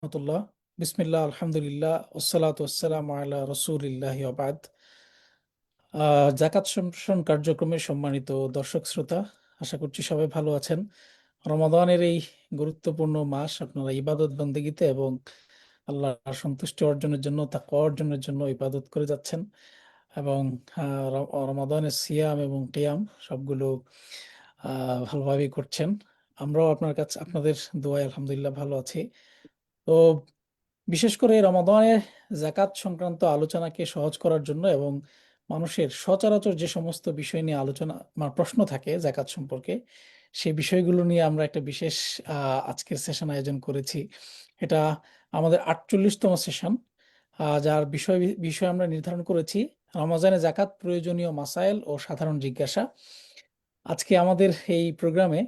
রহমতুল্লাহ। বিসমিল্লাহ, আলহামদুলিল্লাহ, ওসসালাতু ওয়াসসালামু আলা রাসূলিল্লাহি ওয়া বাদ। জাকাত সম্প্রসারণ কার্যক্রমের সম্মানিত দর্শক শ্রোতা, আশা করছি সবাই ভালো আছেন। রমাদানের এই গুরুত্বপূর্ণ মাস আপনারা ইবাদত বন্দেগীতে এবং আল্লাহর সন্তুষ্টি অর্জনের জন্য, তাকওয়া অর্জনের জন্য ইবাদত করে যাচ্ছেন এবং রমাদানের সিয়াম এবং কিয়াম সবগুলো ভালোভাবেই করছেন। আমরাও আপনাদের দোয়ায় আলহামদুলিল্লাহ ভালো আছি। তো বিশেষ করে রমাদানের জাকাত সংক্রান্ত আলোচনাকে সহজ করার জন্য এবং মানুষের সচরাচর যে সমস্ত বিষয় নিয়ে আলোচনা প্রশ্ন থাকে জাকাত সম্পর্কে, সেই বিষয়গুলো নিয়ে আমরা একটা বিশেষ আজকের সেশন আয়োজন করেছি। এটা আমাদের 48তম সেশন, যার বিষয় আমরা নির্ধারণ করেছি রমজানে জাকাত প্রয়োজনীয় মাসাইল ও সাধারণ জিজ্ঞাসা। আজকে আমাদের এই প্রোগ্রামে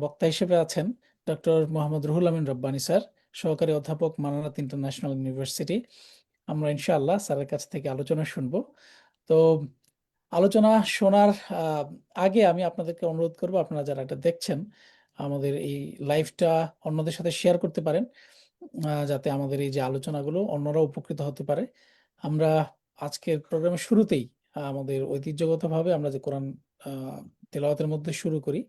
বক্তা হিসেবে আছেন ডক্টর মোহাম্মদ রুহুল আমিন রব্বানী স্যার, সহকারী অধ্যাপক মানারাত ইন্টারন্যাশনাল ইউনিভার্সিটি। আমরা ইনশাআল্লাহ স্যারের কাছ থেকে আলোচনা শুনবো। তো আলোচনা শোনার আগে আমি আপনাদেরকে অনুরোধ করব, আপনারা যারা এটা দেখছেন আমাদের এই লাইভটা অন্যদের সাথে শেয়ার করতে পারেন, যাতে আমাদের এই যে আলোচনাগুলো অন্যরা উপকৃত হতে পারে। আমরা আজকের প্রোগ্রামের শুরুতেই আমাদের ঐতিহ্যগতভাবে আমরা যে কোরআন তেলাওয়াতের মধ্যে শুরু করি।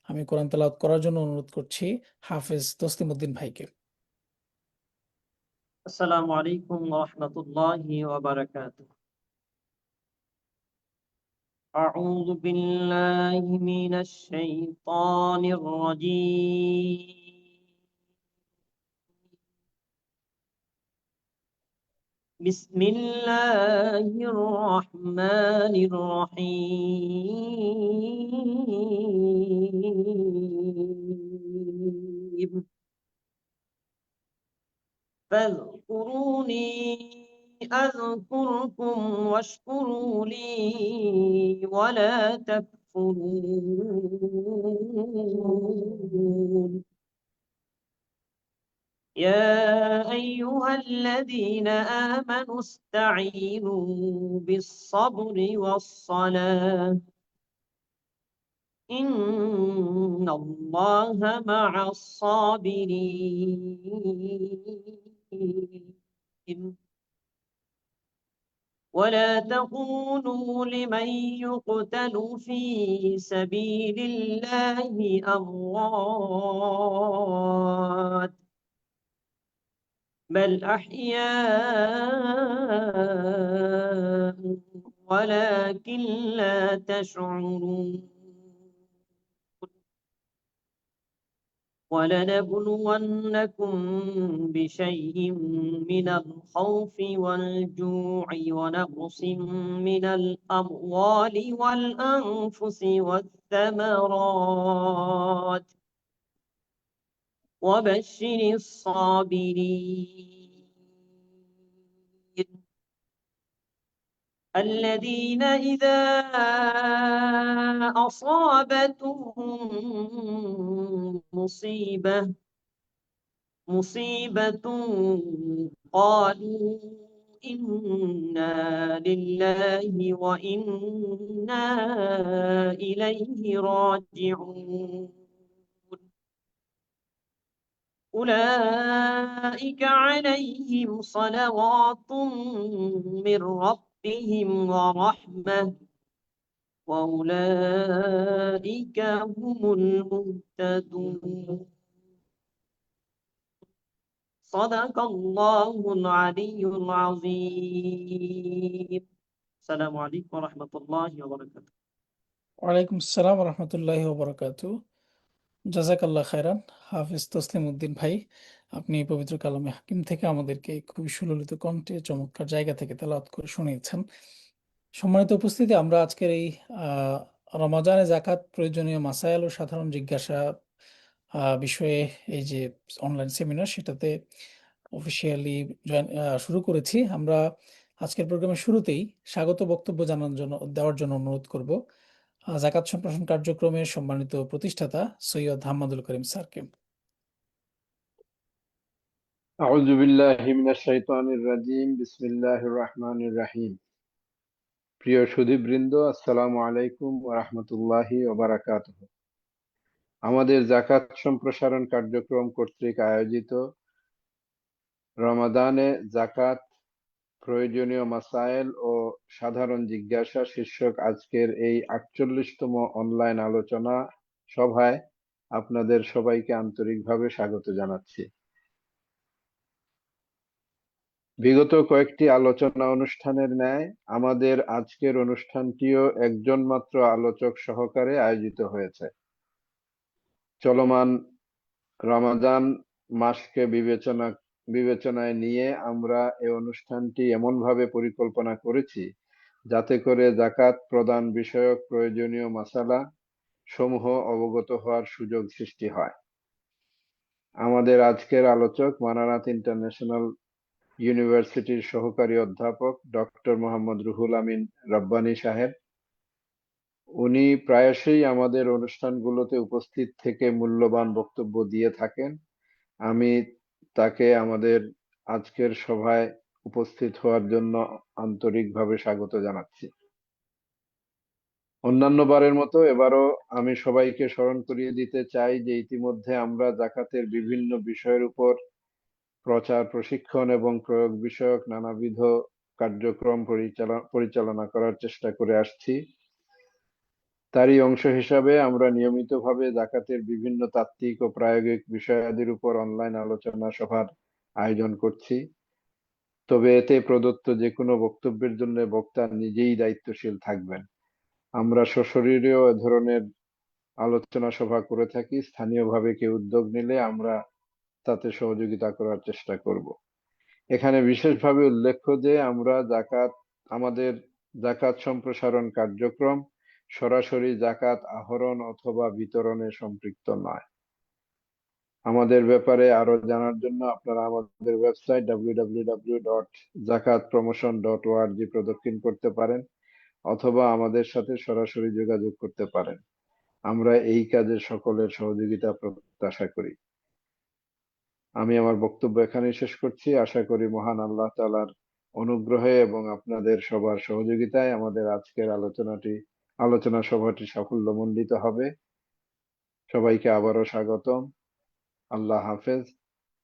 আমি কোরআন তেলাওয়াত করার জন্য অনুরোধ করছি হাফেজ তসলিম উদ্দিন ভাইকে। আসসালামু আলাইকুম ওয়া রাহমাতুল্লাহি ওয়া বারাকাতুহু। আউযু বিল্লাহি মিনাশ শাইতানির রাজীম। বিসমিল্লাহির রাহমানির রহিম। فاذكروني أذكركم واشكروا لي ولا تكفرون. يا أيها الذين آمنوا استعينوا بالصبر والصلاة إن الله مع الصابرين. ولا تقولوا لمن يقتل في سبيل الله أموات بل أحياء ولكن لا تشعرون. ولنبلونكم بشيء من الخوف والجوع ونقص من الأموال والأنفس والثمرات وبشر الصابرين الذين إذا أصابتهم مصيبة قالوا إنا لله وإنا إليه راجعون. أولئك عليهم صلوات من ربهم ورحمة وأولئك هم المهتدون. صدق الله العلي العظيم. السلام عليكم ورحمة الله وبركاته. ওয়ালাইকুম আসসালাম রহমতুল্লাহি ওয়া বারাকাতুহু। জাযাকাল্লাহ খায়রান হাফেজ তসলিম উদ্দিন ভাই, আপনি পবিত্র কালামে হাকিম থেকে আমাদেরকে খুবই সুললিত কণ্ঠে চমৎকার জায়গা থেকে তেলাওয়াত করে শুনিয়েছেন। সম্মানিত উপস্থিতি, আমরা আজকের এই রমাজানে জাকাত প্রয়োজনীয় মাসায়েল ও সাধারণ জিজ্ঞাসা বিষয়ে এই যে অনলাইন সেমিনার, সেটাতে অফিসিয়ালি শুরু করেছি। আমরা আজকের প্রোগ্রামের শুরুতেই স্বাগত বক্তব্য দেওয়ার জন্য অনুরোধ করব জাকাত সম্প্রসারণ কার্যক্রমের সম্মানিত প্রতিষ্ঠাতা সৈয়দ হাম্মাদুল করিম স্যারকে। أعوذ بالله من الشيطان الرجيم بسم الله الرحمن الرحيم. প্রিয় সুধীবৃন্দ, আসসালামু আলাইকুম ওয়া রাহমাতুল্লাহি ওয়া বারাকাতুহু। আমাদের জাকাত সম্প্রসারণ কার্যক্রম কর্তৃক আয়োজিত রমাদানে জাকাত, প্রয়োজনীয় মাসায়েল ও সাধারণ জিজ্ঞাসা শীর্ষক আজকের এই ৪৮তম অনলাইন আলোচনা সভায় আপনাদের সবাইকে আন্তরিকভাবে স্বাগত জানাচ্ছি। বিগত কয়েকটি আলোচনা অনুষ্ঠানের ন্যায় আমাদের আজকের অনুষ্ঠানটিও একজন মাত্র আলোচক সহকারে আয়োজিত হয়েছে। চলমান রমাদান মাসকে বিবেচনায় নিয়ে আমরা এই অনুষ্ঠানটি এমনভাবে পরিকল্পনা করেছি যাতে করে জাকাত প্রদান বিষয়ক প্রয়োজনীয় মাসালা সমূহ অবগত হওয়ার সুযোগ সৃষ্টি হয়। আমাদের আজকের আলোচক মানারাত ইন্টারন্যাশনাল ইউনিভার্সিটির সহকারী অধ্যাপক ডক্টর মোহাম্মদ রুহুল আমিন রব্বানী সাহেব। উনি প্রায়শই আমাদের অনুষ্ঠানগুলোতে উপস্থিত থেকে মূল্যবান বক্তব্য দিয়ে থাকেন। আমি তাকে আমাদের আজকের সভায় উপস্থিত হওয়ার জন্য আন্তরিকভাবে স্বাগত জানাচ্ছি। অন্যান্য বারের মতো এবারও আমি সবাইকে স্মরণ করিয়ে দিতে চাই যে ইতিমধ্যে আমরা জাকাতের বিভিন্ন বিষয়ের উপর প্রচার, প্রশিক্ষণ এবং প্রয়োগ বিষয়ক নানাবিধ কার্যক্রম পরিচালনা করার চেষ্টা করে আসছি। তারই অংশ হিসাবে আমরা নিয়মিতভাবে জাকাতের বিভিন্ন তাত্ত্বিক ও প্রায়োগিক বিষয়াদির উপর অনলাইন আলোচনা সভার আয়োজন করছি। তবে এতে প্রদত্ত যে কোনো বক্তব্যের জন্য বক্তা নিজেই দায়িত্বশীল থাকবেন। আমরা সশরীরেও এ ধরনের আলোচনা সভা করে থাকি। স্থানীয়ভাবে কেউ উদ্যোগ নিলে আমরা তাতে সহযোগিতা করার চেষ্টা করব। এখানে বিশেষভাবে উল্লেখ্য যে আমাদের জাকাত সম্প্রসারণ কার্যক্রম সরাসরি জাকাত আহরণ অথবা বিতরণে সম্পৃক্ত নয়। আমাদের ব্যাপারে আরো জানার জন্য আপনারা আমাদের ওয়েবসাইট www.zakatpromotion.org প্রদক্ষিণ করতে পারেন অথবা আমাদের সাথে সরাসরি যোগাযোগ করতে পারেন। আমরা এই কাজে সকলের সহযোগিতা প্রত্যাশা করি। আমি আমার বক্তব্য এখানেই শেষ করছি। আশা করি মহান আল্লাহ তাআলার অনুগ্রহে এবং আপনাদের সবার সহযোগিতায় আমাদের আজকের আলোচনা সভাটি সাফল্যমণ্ডিত হবে। সবাইকে আবারও স্বাগতম। আল্লাহ হাফেজ।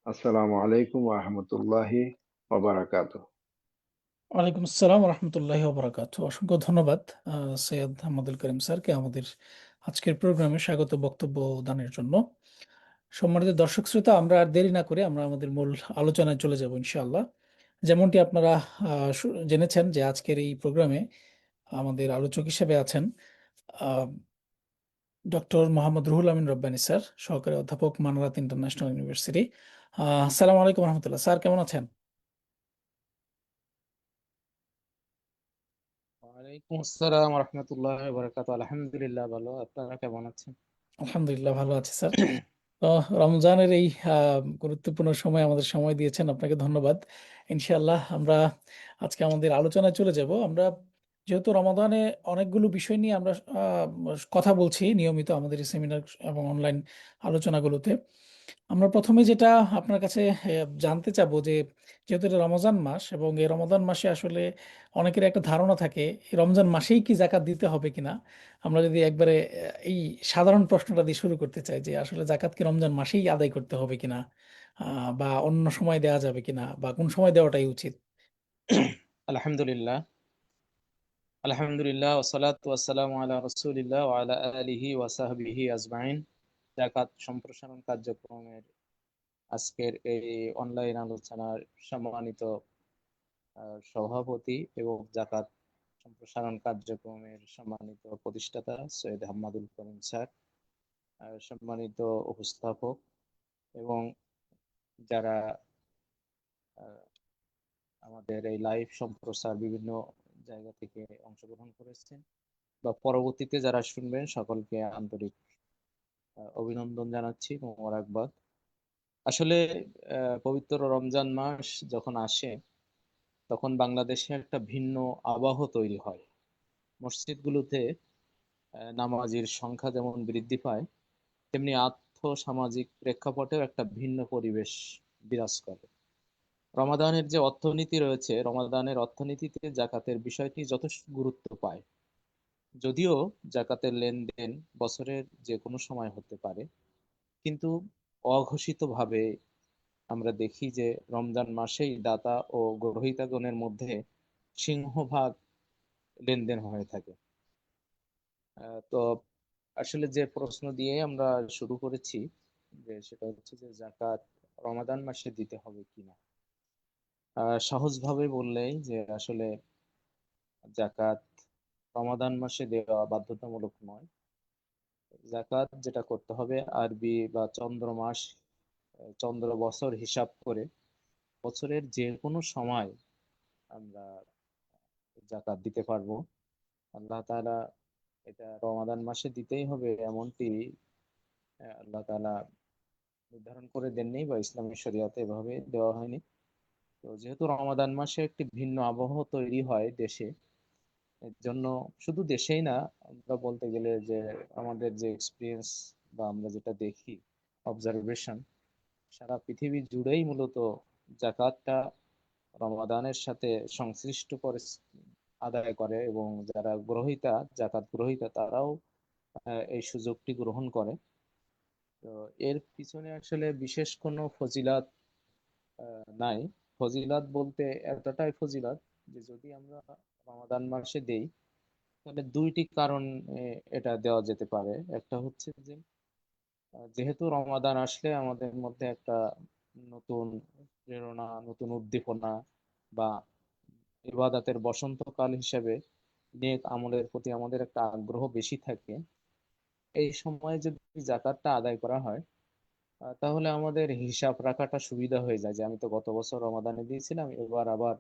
আসসালামু আলাইকুম ওয়া রাহমাতুল্লাহি ওয়া বারাকাতুহু। ওয়ালাইকুম আসসালাম রহমতুল্লাহি ওবরাকাতু। অসংখ্য ধন্যবাদ সৈয়দ আহমদুল করিম স্যারকে আমাদের আজকের প্রোগ্রামে স্বাগত বক্তব্য দানের জন্য। সম্মানিত দর্শক শ্রোতা, আমরা আর দেরি না করে আমরা আমাদের মূল আলোচনায় চলে যাব ইনশাআল্লাহ। যেমনটি আপনারা জেনেছেন যে আজকের এই প্রোগ্রামে আমাদের আলোচক হিসেবে আছেন ডক্টর মোহাম্মদ রুহুল আমিন রব্বানী স্যার, সহকারী অধ্যাপক মানারাত ইন্টারন্যাশনাল ইউনিভার্সিটি। আসসালামু আলাইকুম রহমতুল্লাহ। স্যার কেমন আছেন? ওয়ালাইকুম আসসালাম রহমতুল্লাহ বরকাত। আলহামদুলিল্লাহ, ভালো। আপনারা কেমন আছেন? আলহামদুলিল্লাহ ভালো আছি স্যার। তো রমজানের এই গুরুত্বপূর্ণ সময় আমাদের সময় দিয়েছেন, আপনাকে ধন্যবাদ। ইনশাআল্লাহ আমরা আজকে আমাদের আলোচনায় চলে যাব। আমরা যেহেতু রমাদানে অনেকগুলো বিষয় নিয়ে আমরা কথা বলছি নিয়মিত আমাদের এই সেমিনার এবং অনলাইন আলোচনাগুলোতে, আমরা প্রথমে যেটা আপনার কাছে জানতে চাবো যে যেহেতু এটা রমজান মাস এবং এই রমজান মাসে আসলে অনেকের একটা ধারণা থাকে এই রমজান মাসেই কি জাকাত দিতে হবে কিনা। আমরা যদি একবারে এই সাধারণ প্রশ্নটা দিয়ে শুরু করতে চাই যে আসলে জাকাত কি রমজান মাসেই আদায় করতে হবে কিনা, বা অন্য সময় দেওয়া যাবে কিনা, বা কোন সময় দেওয়াটাই উচিত? আলহামদুলিল্লাহ, আলহামদুলিল্লাহ, ওয়াসসালাতু ওয়াসসালামু আলা রাসূলিল্লাহ ওয়া আলা আলিহি ওয়া সাহবিহি আজমাইন। জাকাত সম্প্রসারণ কার্যক্রমের আজকের এই অনলাইন আলোচনার সম্মানিত সভাপতি এবং জাকাত সম্প্রসারণ কার্যক্রমের সম্মানিত প্রতিষ্ঠাতা সৈয়দ আহমদুল করিম স্যার, সম্মানিত উপস্থাপক এবং যারা আমাদের এই লাইভ সম্প্রচার বিভিন্ন জায়গা থেকে অংশগ্রহণ করেছেন বা পরবর্তীতে যারা শুনবেন, সকলকে আন্তরিক অভিনন্দন জানাচ্ছি, মোবারকবাদ। আসলে পবিত্র রমজান মাস যখন আসে তখন বাংলাদেশে একটা ভিন্ন আবহ তৈরি হয়। মসজিদগুলোতে নামাজীর সংখ্যা যেমন বৃদ্ধি পায়, তেমনি সামাজিক প্রেক্ষাপটেও একটা ভিন্ন পরিবেশ বিরাজ করে। রমাদানের যে অর্থনীতি রয়েছে, রমাদানের অর্থনীতিতে জাকাতের বিষয়টি যথেষ্ট গুরুত্ব পায়। যদিও জাকাতের লেনদেন বছরের যে কোনো সময় হতে পারে, কিন্তু অঘোষিতভাবে আমরা দেখি যে রমজান মাসেই দাতা ও গ্রহীতাগণের মধ্যে সিংহভাগ লেনদেন হয়ে থাকে। তো আসলে যে প্রশ্ন দিয়ে আমরা শুরু করেছি, যে সেটা হচ্ছে যে জাকাত রমাদান মাসে দিতে হবে কিনা। সহজভাবে বললেই যে আসলে জাকাত রমাদান মাসে দেওয়া বাধ্যতামূলক নয়। জাকাত যেটা করতে হবে, আরবি বা চন্দ্র মাস, চন্দ্র বছর হিসাব করে বছরের যে কোনো সময় আমরা জাকাত দিতে পারবো। আল্লাহ তাআলা এটা রমাদান মাসে দিতেই হবে এমনটি আল্লাহ তাআলা নির্ধারণ করে দেননি, বা ইসলামী শরীয়তে এভাবে দেওয়া হয়নি। তো যেহেতু রমাদান মাসে একটি ভিন্ন আবহাওয়া তৈরি হয় দেশে, এর জন্য শুধু দেশেই না, আমরা বলতে গেলে যে আমাদের যে এক্সপিরিয়েন্স বা আমরা যেটা দেখি, অবজারভেশন, সারা পৃথিবী জুড়েই মূলত জাকাতটা রমাদানের সাথে সংশ্লিষ্ট করে আদায় করে, এবং যারা গ্রহীতা, জাকাত গ্রহীতা, তারাও এই সুযোগটি গ্রহণ করে। তো এর পিছনে আসলে বিশেষ কোনো ফজিলাত নাই। ফজিলাত বলতে এতটাই ফজিলাত যে যদি আমরা রমাদান মাসে দেই, তাহলে দুইটি কারণ এটা দেওয়া যেতে পারে। একটা হচ্ছে যে যেহেতু রমাদান আসলে আমাদের মধ্যে একটা নতুন প্রেরণা, নতুন উদ্দীপনা, বা ইবাদতের বসন্তকাল হিসেবে নেক আমলের প্রতি আমাদের একটা আগ্রহ বেশি থাকে। এই সময় যদি জাকাতটা আদায় করা হয়, তাহলে আমাদের হিসাব রাখাটা সুবিধা হয়ে যায়, যে আমি তো গত বছর রমাদানে দিয়েছিলাম, এবার আবার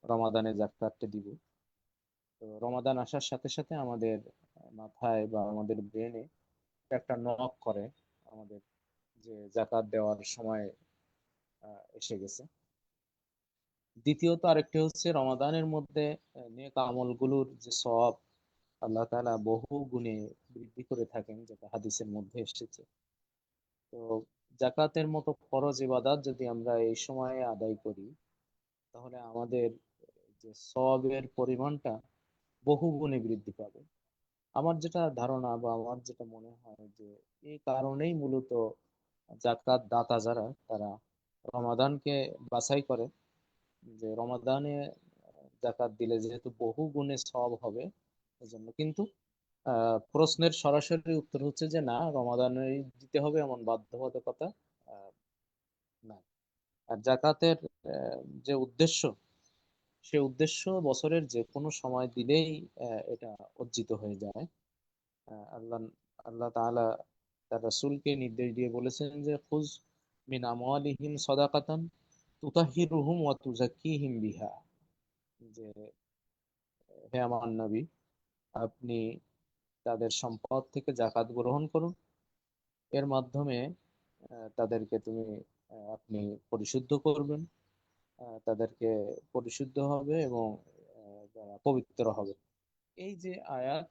রমাদানে জাকাতটা দিব। তো রমাদান আসার সাথে সাথে আমাদের মাথায় বা আমাদের ব্রেনে একটা নক করে আমাদের, যে জাকাত দেওয়ার সময় এসে গেছে। দ্বিতীয়ত আরেকটি হচ্ছে, রমাদানের মধ্যে নেক আমলগুলোর যে সওয়াব আল্লাহ তাআলা বহু গুণে বৃদ্ধি করে থাকেন, যেটা হাদিসের মধ্যে এসেছে। তো জাকাতের মতো ফরজ ইবাদত যদি আমরা এই সময়ে আদায় করি, তাহলে আমাদের যে সওয়াবের পরিমাণটা বহু গুণে বৃদ্ধি পাবে। আমার যেটা ধারণা বা আমার যেটা মনে হয়, যে এই কারণেই মূলত জাকাত দাতা যারা, তারা রমাদানকে বাছাই করে, যে রমাদানে জাকাত দিলে যেহেতু বহু গুণে সওয়াব হবে, এজন্য। কিন্তু প্রশ্নের সরাসরি উত্তর হচ্ছে যে না, রমাদানে দিতে হবে এমন বাধ্যবাধকতা আহ, নাই। আর জাকাতের যে উদ্দেশ্য, সে উদ্দেশ্য বছরের যে কোনো সময় দিলেই এটা অর্জিত হয়ে যায়। আল্লাহ আল্লাহ তাআলা তার রাসূলকে নির্দেশ দিয়ে বলেছেন যে খুজ মিন আমওয়ালিহিম সাদাকাতান তুতাহিরুহুম ওয়া তুযাক্কিহিম বিহা, যে হে আমার নবী, আপনি তাদের সম্পদ থেকে জাকাত গ্রহণ করুন। এর মাধ্যমে তাদেরকে আপনি পরিশুদ্ধ করবেন, তাদেরকে পরিশুদ্ধ হবে, এবং তারা পবিত্র হবে। এই যে আয়াত,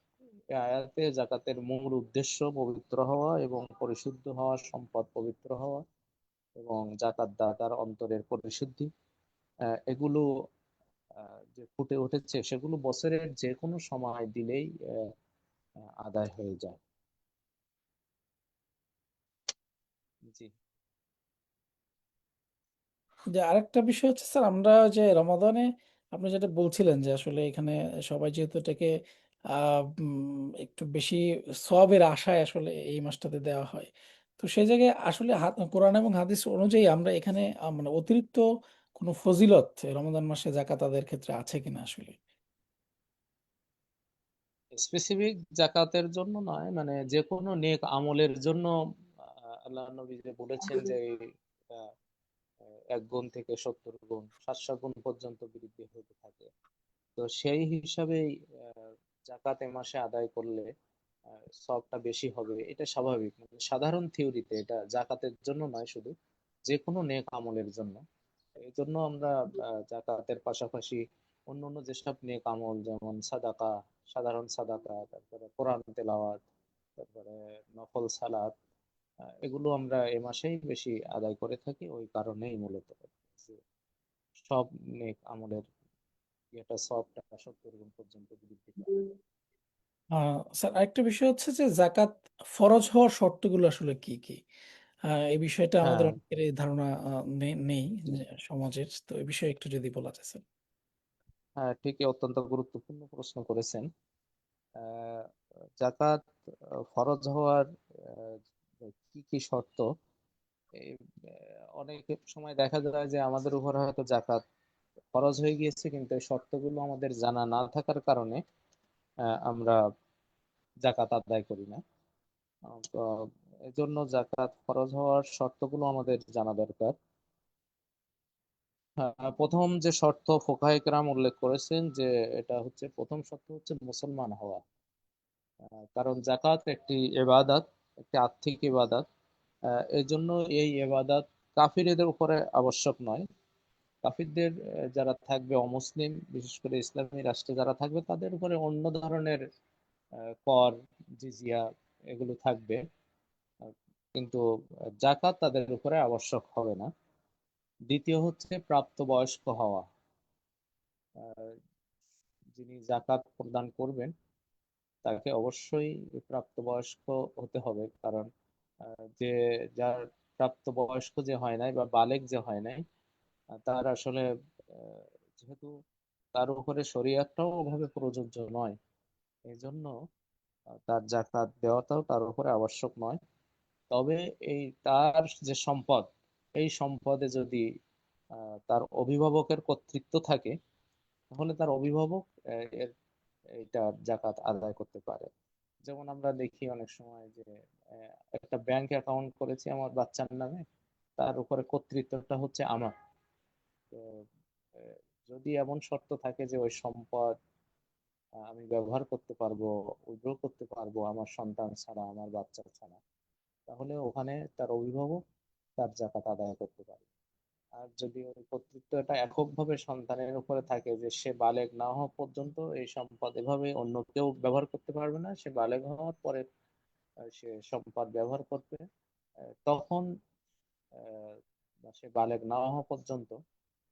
এই আয়াতে জাকাতের মূল উদ্দেশ্য পবিত্র হওয়া এবং পরিশুদ্ধ হওয়া, সম্পদ পবিত্র হওয়া, এবং জাকাত দাতার অন্তরের পরিশুদ্ধি, এগুলো যে ফুটে উঠেছে, সেগুলো বছরের যে কোনো সময় দিলেই আদায় হয়ে যায়। জি। যে আরেকটা বিষয় হচ্ছে স্যার, আমরা যে রমাদানে আপনি যেটা বলছিলেন যে আসলে এখানে সবাই যেহেতু এটাকে একটু বেশি সওয়াবের আশায় আসলে এই মাসটাতে দেওয়া হয়, তো সেই জায়গায় আসলে কোরআন এবং হাদিস অনুযায়ী আমরা এখানে মানে অতিরিক্ত কোনো ফজিলত রমাদান মাসে জাকাত আদায়ের ক্ষেত্রে আছে কিনা আসলে? স্পেসিফিক জাকাতের জন্য নয়, মানে যে কোনো নেক আমলের জন্য আল্লাহ নবী যে বলেছেন যে আহ, 1 গুণ থেকে 70 গুণ, 700 গুণ পর্যন্ত বৃদ্ধি হতে থাকে। তো সেই হিসাবেই জাকাত এ মাসে আদায় করলে সবটা বেশি হবে, এটা স্বাভাবিক। মানে সাধারণ থিওরিতে, এটা জাকাতের জন্য নয়, শুধু যে কোনো নেক আমলের জন্য। এই জন্য আমরা জাকাতের পাশাপাশি অন্যান্য যেসব নেক আমল, যেমন সাদাকা, সাধারণ সাদাকা, তারপরে কোরআন তেলাওয়াত, তারপরে নফল সালাত, এগুলো আমরা এ মাসেই বেশি আদায় করে থাকি। ওই কারণেই মূলত যে সব নেক আমলের এটা সবটা 70 গুণ পর্যন্ত বৃদ্ধি পায়। স্যার আরেকটা বিষয় হচ্ছে যে জাকাত ফরজ হওয়ার শর্তগুলো আসলে কি কি? এই বিষয়টা আমাদের হ্যাঁ, অনেকের এই ধারণা নেই যে সমাজের, তো এই বিষয়ে একটু যদি বলা যায় স্যার। হ্যাঁ, ঠিকই, অত্যন্ত গুরুত্বপূর্ণ প্রশ্ন করেছেন। আহ, জাকাত ফরজ হওয়ার আহ, কি কি শর্ত? এই অনেক সময় দেখা যায় যে আমাদের উপর হয়তো জাকাত ফরজ হয়ে গিয়েছে, কিন্তু এই শর্তগুলো আমাদের জানা না থাকার কারণে আমরা জাকাত আদায় করি না। তো এজন্য জাকাত ফরজ হওয়ার শর্তগুলো আমাদের জানা দরকার। প্রথম যে শর্ত ফুকাহে কেরাম উল্লেখ করেছেন যে এটা হচ্ছে, প্রথম শর্ত হচ্ছে মুসলমান হওয়া। কারণ জাকাত একটি ইবাদত, একটি আর্থিক ইবাদত। এই জন্য এই ইবাদত কাফিরদের উপরে আবশ্যক নয়। কাফিরদের যারা থাকবে, অমুসলিম, বিশেষ করে ইসলামী রাষ্ট্রে যারা থাকবে, তাদের উপরে অন্য ধরনের কর, জিজিয়া, এগুলো থাকবে। আহ, কিন্তু জাকাত তাদের উপরে আবশ্যক হবে না। দ্বিতীয় হচ্ছে প্রাপ্তবয়স্ক হওয়া। আহ, যিনি জাকাত প্রদান করবেন তাকে অবশ্যই প্রাপ্তবয়স্ক হতে হবে। কারণ যে যার প্রাপ্তবয়স্ক যে হয় নাই বা বালেগ যে হয় নাই, তার আসলে আহ, যেহেতু তার উপরে শরীয়তটাও ওভাবে প্রযোজ্য নয়, এই জন্য তার জাকাত দেওয়াটাও তার উপরে আবশ্যক নয়। তবে এই তার যে সম্পদ, এই সম্পদে যদি তার অভিভাবকের কর্তৃত্ব থাকে, তাহলে তার অভিভাবক এর এইটা জাকাত আদায় করতে পারে। যেমন আমরা দেখি অনেক সময় যে একটা ব্যাংক অ্যাকাউন্ট করেছি আমার বাচ্চার নামে, তার উপরে কর্তৃত্বটা হচ্ছে আমার। তো আহ, যদি এমন শর্ত থাকে যে ওই সম্পদ আমি ব্যবহার করতে পারবো, উইথড্র করতে পারবো আমার সন্তান ছাড়া, আমার বাচ্চা ছাড়া, তাহলে ওখানে তার অভিভাবক তার জাকাত আদায় করতে পারে। আর যদি ওই কর্তৃত্বটা এককভাবে সন্তানের উপরে থাকে যে সে বালেগ না হওয়া পর্যন্ত এই সম্পদ এভাবে অন্য কেউ ব্যবহার করতে পারবে না, সে বালেগ হওয়ার পরে সে সম্পদ ব্যবহার করবে, তখন বা সে বালেগ না হওয়া পর্যন্ত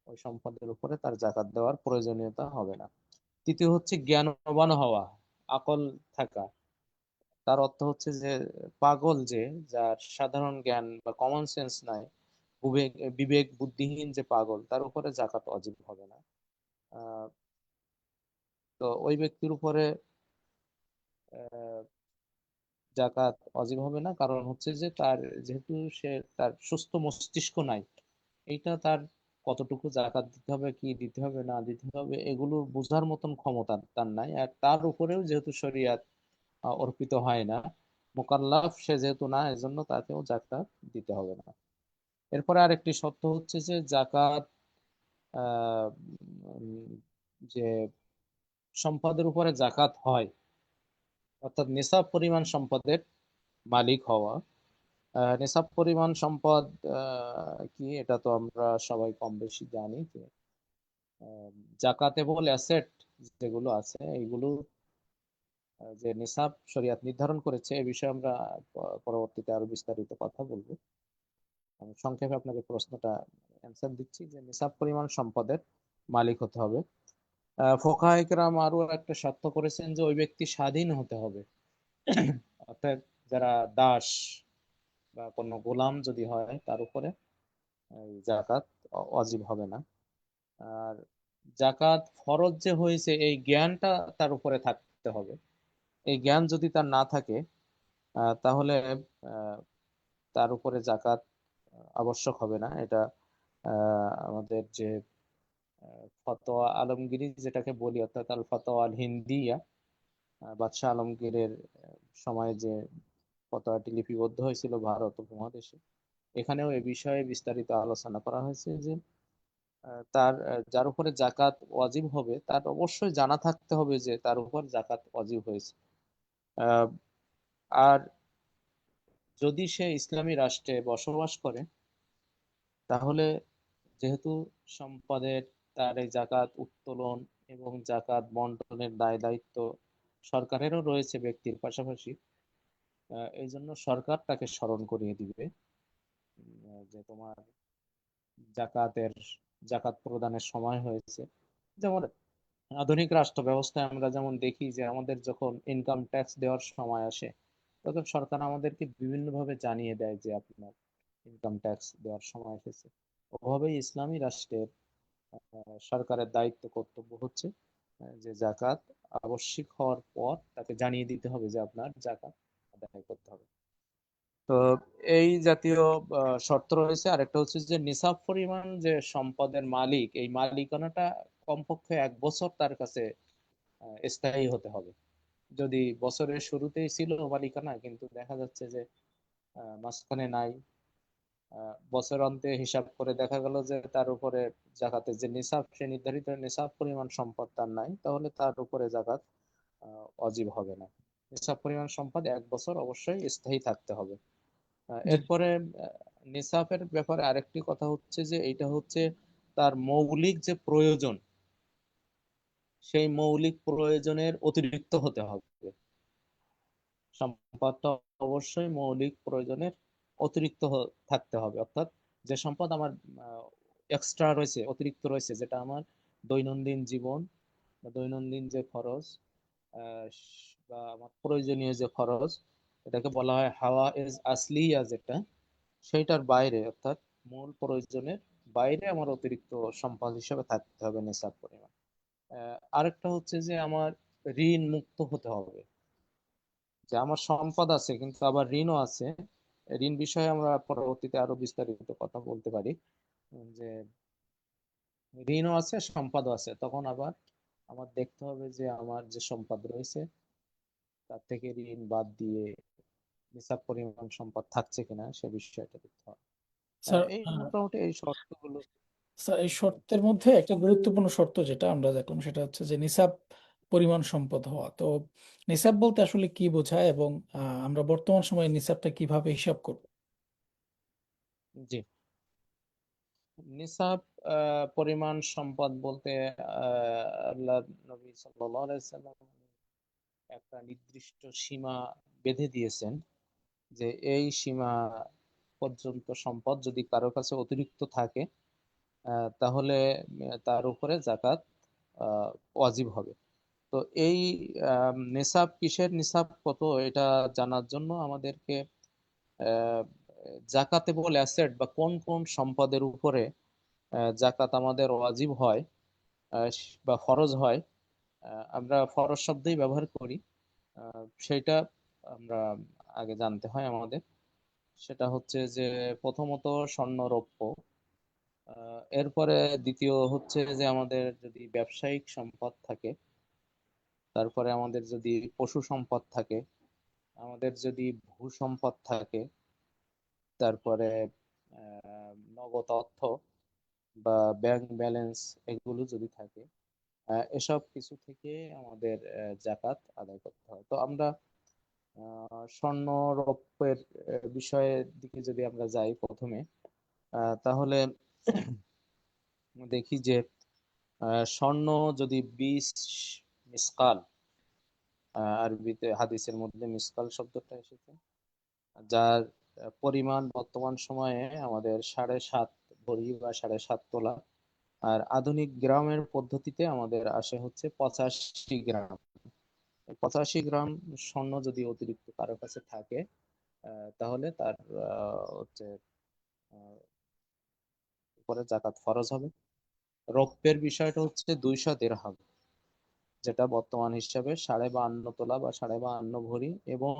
ওই সম্পদের উপরে তার জাকাত দেওয়ার প্রয়োজনীয়তা হবে না। তৃতীয় হচ্ছে জ্ঞানবান হওয়া, আকল থাকা। তার অর্থ হচ্ছে যে পাগল যে, যার সাধারণ জ্ঞান বা কমন সেন্স নাই, বিবেক বিবেক বুদ্ধিহীন যে পাগল, তার উপরে জাকাত ওয়াজিব হবে না। আহ, তো ওই ব্যক্তির উপরে আহ, জাকাত ওয়াজিব হবে না, কারণ হচ্ছে যে তার, যেহেতু সে, তার সুস্থ মস্তিষ্ক নাই, এইটা তার কতটুকু জাকাত দিতে হবে, কি দিতে হবে না দিতে হবে, এগুলো বোঝার মতন ক্ষমতা তার নাই। আর তার উপরেও যেহেতু শরীয়ত অর্পিত হয় না, মুকাল্লাফ সে যেহেতু না, এজন্য তাকেও জাকাত দিতে হবে না। এরপরে আরেকটি শর্ত হচ্ছে যে জাকাত আহ উম, যে সম্পদের উপরে জাকাত হয়, অর্থাৎ নিসাব পরিমাণ সম্পদের মালিক হওয়া। নিসাব পরিমাণ সম্পদ কি, এটা তো আমরা সবাই কম বেশি জানি যে আহ, জাকাতেবল অ্যাসেট যেগুলো আছে, এইগুলো যে নিসাব শরীয়ত নির্ধারণ করেছে, এ বিষয়ে আমরা পরবর্তীতে আরো বিস্তারিত কথা বলবো। আমি সংক্ষেপে আপনাকে প্রশ্নটা অ্যান্সার দিচ্ছি যে নিসাব পরিমাণ সম্পদের মালিক হতে হবে। ফোকাহে কেরাম আরো একটা শর্ত করেছেন যে ওই ব্যক্তি স্বাধীন হতে হবে। অর্থাৎ যারা দাস বা কোনো গোলাম যদি হয়, তার উপরে এই জাকাত ওয়াজিব হবে না। আর জাকাত ফরজ যে হয়েছে, এই জ্ঞানটা তার উপরে থাকতে হবে। এই জ্ঞান যদি তার না থাকে, তাহলে আহ, তার উপরে জাকাত আবশ্যক হবে না। এটা আমাদের যে ফতোয়া আলমগীরি যেটাকে বলি, অর্থাৎ আল ফতোয়া আল হিন্দিয়া, বাদশাহ আলমগীরের সময়ে যে ফতোয়াটি লিপিবদ্ধ হয়েছিল ভারত উপমহাদেশে, এখানেও এ বিষয়ে বিস্তারিত আলোচনা করা হয়েছে যে তার যার উপরে জাকাত ওয়াজিব হবে, তার অবশ্যই জানা থাকতে হবে যে তার উপর জাকাত ওয়াজিব হয়েছে। আহ, আর যদি সে ইসলামী রাষ্ট্রে বসবাস করে, তাহলে যেহেতু সম্পদের, তার এই জাকাত উত্তোলন এবং জাকাত বন্টনের দায় দায়িত্ব সরকারেরও রয়েছে ব্যক্তির পাশাপাশি, এই জন্য সরকার তাকে স্মরণ করিয়ে দিবে যে তোমার জাকাতের জাকাত প্রদানের সময় হয়েছে। যেমন আধুনিক রাষ্ট্র ব্যবস্থায় আমরা যেমন দেখি যে আমাদের যখন ইনকাম ট্যাক্স দেওয়ার সময় আসে, তখন সরকার আমাদেরকে বিভিন্নভাবে জানিয়ে দেয় যে আপনার ইনকাম ট্যাক্স দেওয়ার সময় এসেছে। ওভাবেই ইসলামী রাষ্ট্রের সরকারের দায়িত্ব কর্তব্য হচ্ছে যে জাকাত আবশ্যিক হওয়ার পর তাকে জানিয়ে দিতে হবে যে আপনার জাকাত আদায় করতে হবে। তো এই জাতীয় শর্ত রয়েছে। আরেকটা হচ্ছে যে নিসাব পরিমাণ যে সম্পদের মালিক, এই মালিকানাটা কমপক্ষে 1 বছর তার কাছে স্থায়ী হতে হবে। যদি বছরের শুরুতেই ছিল মালিকানা কিন্তু দেখা যাচ্ছে যে মাঝখানে নাই, বছর অন্তে হিসাব করে দেখা গেল যে তার উপরে জাকাতের যে নিসাব, সে নির্ধারিত নিসাব পরিমাণ সম্পদ তার নাই, তাহলে তার উপরে জাকাত ওয়াজিব হবে না। নিসাব পরিমাণ সম্পদ 1 বছর অবশ্যই স্থায়ী থাকতে হবে। জি। এরপরে নিসাবের ব্যাপারে আরেকটি কথা হচ্ছে যে এটা হচ্ছে তার মৌলিক যে প্রয়োজন, সেই মৌলিক প্রয়োজনের অতিরিক্ত হতে হবে। সম্পদটা অবশ্যই মৌলিক প্রয়োজনের অতিরিক্ত থাকতে হবে। অর্থাৎ যে সম্পদ আমার এক্সট্রা রয়েছে, অতিরিক্ত রয়েছে, যেটা আমার দৈনন্দিন জীবন বা দৈনন্দিন যে খরচ বা আমার প্রয়োজনীয় যে খরচ, এটাকে বলা হয় হাওয়া ইজ আসলিয়া, যেটা সেইটার বাইরে অর্থাৎ মূল প্রয়োজনের বাইরে আমার অতিরিক্ত সম্পদ হিসেবে থাকতে হবে নিসাব পরিমাণ। আরেকটা হচ্ছে যে আমার ঋণ মুক্ত হতে হবে। যে আমার সম্পদ আছে কিন্তু আবার ঋণও আছে, ঋণ বিষয়ে আমরা পরবর্তীতে আরো বিস্তারিত কথা বলতে পারি। যে ঋণও আছে সম্পদও আছে, তখন আবার আমার দেখতে হবে যে আমার যে সম্পদ রয়েছে তার থেকে ঋণ বাদ দিয়ে নিসাব পরিমাণ সম্পদ থাকছে কিনা সে বিষয়টা দেখতে হবে। স্যার, এই মোটামুটি এই শর্তগুলো। স্যার এই শর্তের মধ্যে একটা গুরুত্বপূর্ণ শর্ত যেটা আমরা দেখলাম সেটা হচ্ছে যে নিসাব পরিমাণ সম্পদ হওয়া। তো নিসাব বলতে আসলে কি বোঝায় এবং আমরা বর্তমান সময়ে নিসাবটা কিভাবে হিসাব করব? জি, নিসাব পরিমাণ সম্পদ বলতে আল্লাহ নবী সাল্লাল্লাহু আলাইহি ওয়াসাল্লাম একটা নির্দিষ্ট সীমা বেঁধে দিয়েছেন যে এই সীমা পর্যন্ত সম্পদ যদি কারো কাছে অতিরিক্ত থাকে তাহলে তার উপরে জাকাত ওয়াজিব হবে। তো এই নিসাব কিসের নিসাব কত, এটা জানার জন্য আমাদেরকে আহ, জাকাতেবল অ্যাসেট বা কোন কোন সম্পদের উপরে জাকাত আমাদের ওয়াজিব হয় বা ফরজ হয়, আমরা ফরজ শব্দই ব্যবহার করি, সেটা আমরা আগে জানতে হয় আমাদের। সেটা হচ্ছে যে প্রথমত স্বর্ণ রৌপ্য, এরপরে দ্বিতীয় হচ্ছে যে আমাদের যদি ব্যবসায়িক সম্পদ থাকে, তারপরে আমাদের যদি পশু সম্পদ থাকে, আমাদের যদি ভূ সম্পদ থাকে, তারপরে নগদ অর্থ বা ব্যাংক ব্যালেন্স এগুলো যদি থাকে, এসব কিছু থেকে আমাদের জাকাত আদায় করতে হয়। তো আমরা স্বর্ণ রৌপ্যের বিষয়ের দিকে যদি আমরা যাই প্রথমে, তাহলে দেখি যে স্বর্ণ যদি 20 মিসকাল, আরবিতে হাদিসের মধ্যে মিসকাল শব্দটা এসেছে, যার পরিমাণ বর্তমান সময়ে আমাদের 7.5 ভরি বা 7.5 তোলা, আর আধুনিক গ্রামের পদ্ধতিতে আমাদের আসে হচ্ছে 85 গ্রাম। 85 গ্রাম স্বর্ণ যদি অতিরিক্ত কারো কাছে থাকে তাহলে তার হচ্ছে আহ, উপরে জাকাত ফরজ হবে। রৌপ্যের বিষয়টা হচ্ছে 200 দিরহাম, যেটা বর্তমান হিসাবে 52.5 তোলা বা 52 ভরি, এবং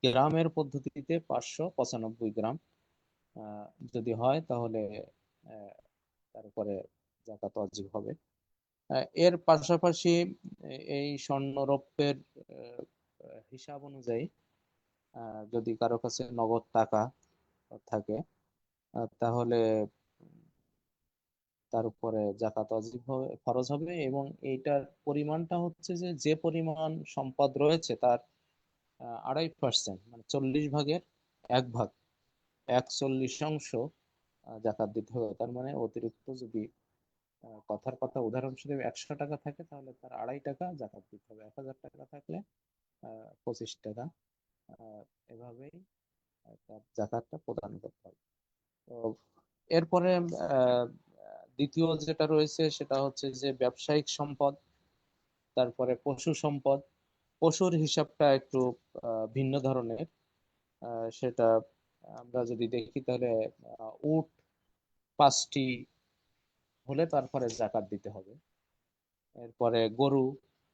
গ্রামের পদ্ধতিতে 595 গ্রাম আহ, যদি হয় তাহলে আহ, তার উপরে জাকাত ওয়াজিব হবে। এর পাশাপাশি এই স্বর্ণ রৌপ্যের হিসাব অনুযায়ী যদি কারো কাছে নগদ টাকা থাকে তাহলে তার উপরে জাকাত ওয়াজিব হবে, ফরজ হবে। এবং এইটার পরিমাণটা হচ্ছে যে যে পরিমাণ সম্পদ রয়েছে তার 2.5%, মানে 40 ভাগের 1 ভাগ, 1/40 জাকাত দিতে হবে। তার মানে অতিরিক্ত যদি কথার কথা উদাহরণস্বরূপ 100 টাকা থাকে তাহলে তার 2.5 টাকা জাকাত দিতে হবে। 1000 টাকা থাকলে 25 টাকা, আহ, এভাবেই তার জাকাতটা প্রদান করতে হবে। তো এরপরে আহ, দ্বিতীয় যেটা রয়েছে সেটা হচ্ছে যে ব্যবসায়িক সম্পদ, তারপরে পশু সম্পদ। পশুর হিসাবটা একটু ভিন্ন ধরনের। সেটা আমরা যদি দেখি তাহলে উট 5টি হলে তারপরে জাকাত দিতে হবে। এরপরে গরু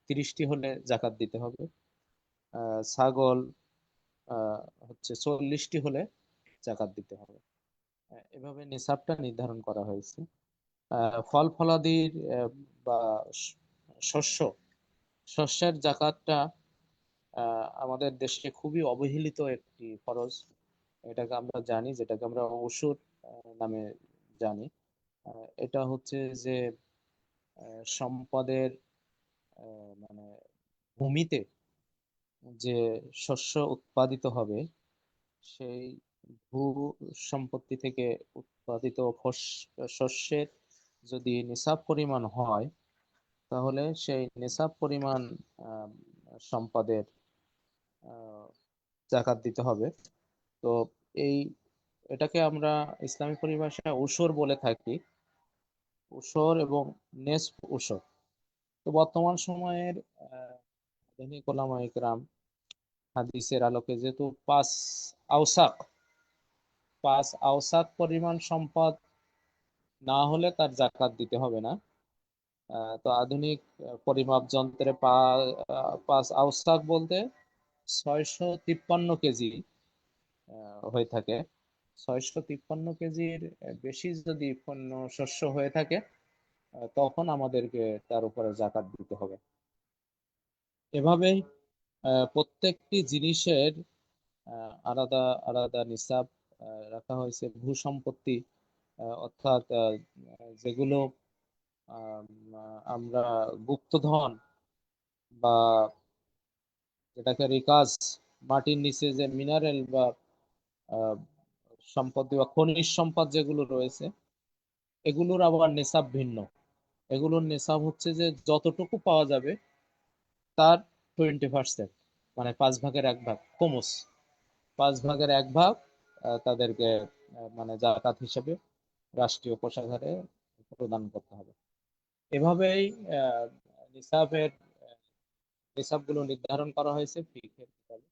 30টি হলে জাকাত দিতে হবে। ছাগল হচ্ছে 40টি হলে জাকাত দিতে হবে। এভাবে নিসাবটা নির্ধারণ করা হয়েছে। ফল ফলাদির বা শস্য শস্যের জাকাতটা আমাদের দেশে খুবই অবহেলিত একটি ফরজ। এটাকে আমরা জানি, যেটাকে আমরা ওসুর নামে জানি। এটা হচ্ছে যে সম্পদের মানে ভূমিতে যে শস্য উৎপাদিত হবে, সেই ভূ সম্পত্তি থেকে উৎপাদিত শস্যের যদি নিসাব পরিমাণ হয়, তাহলে সেই নিসাব পরিমাণ আহ, সম্পদের আহ, জাকাত দিতে হবে। তো এই এটাকে আমরা ইসলামী পরিভাষায় উশর বলে থাকি, উশর এবং নেসফ উশর। তো বর্তমান সময়ের আধুনিক ওলামা ইকরাম হাদিসের আলোকে যেহেতু 5 আওসাক 5 আওসাক পরিমাণ সম্পদ না হলে তার জাকাত দিতে হবে না। তো আধুনিক পরিমাপ যন্ত্রে 5 আওসাক বলতে 653 কেজি হয়ে থাকে। 653 কেজির বেশি যদি পণ্য শস্য হয়ে থাকে, তখন আমাদেরকে তার উপরে জাকাত দিতে হবে। এভাবেই প্রত্যেকটি জিনিসের আলাদা আলাদা নিসাব রাখা হয়েছে। ভূ সম্পত্তি অর্থাৎ যেগুলো আমরা গুপ্তধন বা যেটাকে রিকাজ, মাটির নিচে যে মিনারেল বা আহ, সম্পদ বা খনিজ সম্পদ যেগুলো রয়েছে, এগুলোর আবার নিসাব ভিন্ন। এগুলোর নিসাব হচ্ছে যে যতটুকু পাওয়া যাবে তার 20%, মানে 5 ভাগের 1 ভাগ, কমস 5 ভাগের 1 ভাগ তাদেরকে মানে জাকাত হিসেবে রাষ্ট্রীয় কোষাগারে প্রদান করতে হবে। এভাবেই আহ, নিসাবের নিসাবগুলো নির্ধারণ করা হয়েছে ফিকহের কিতাবে।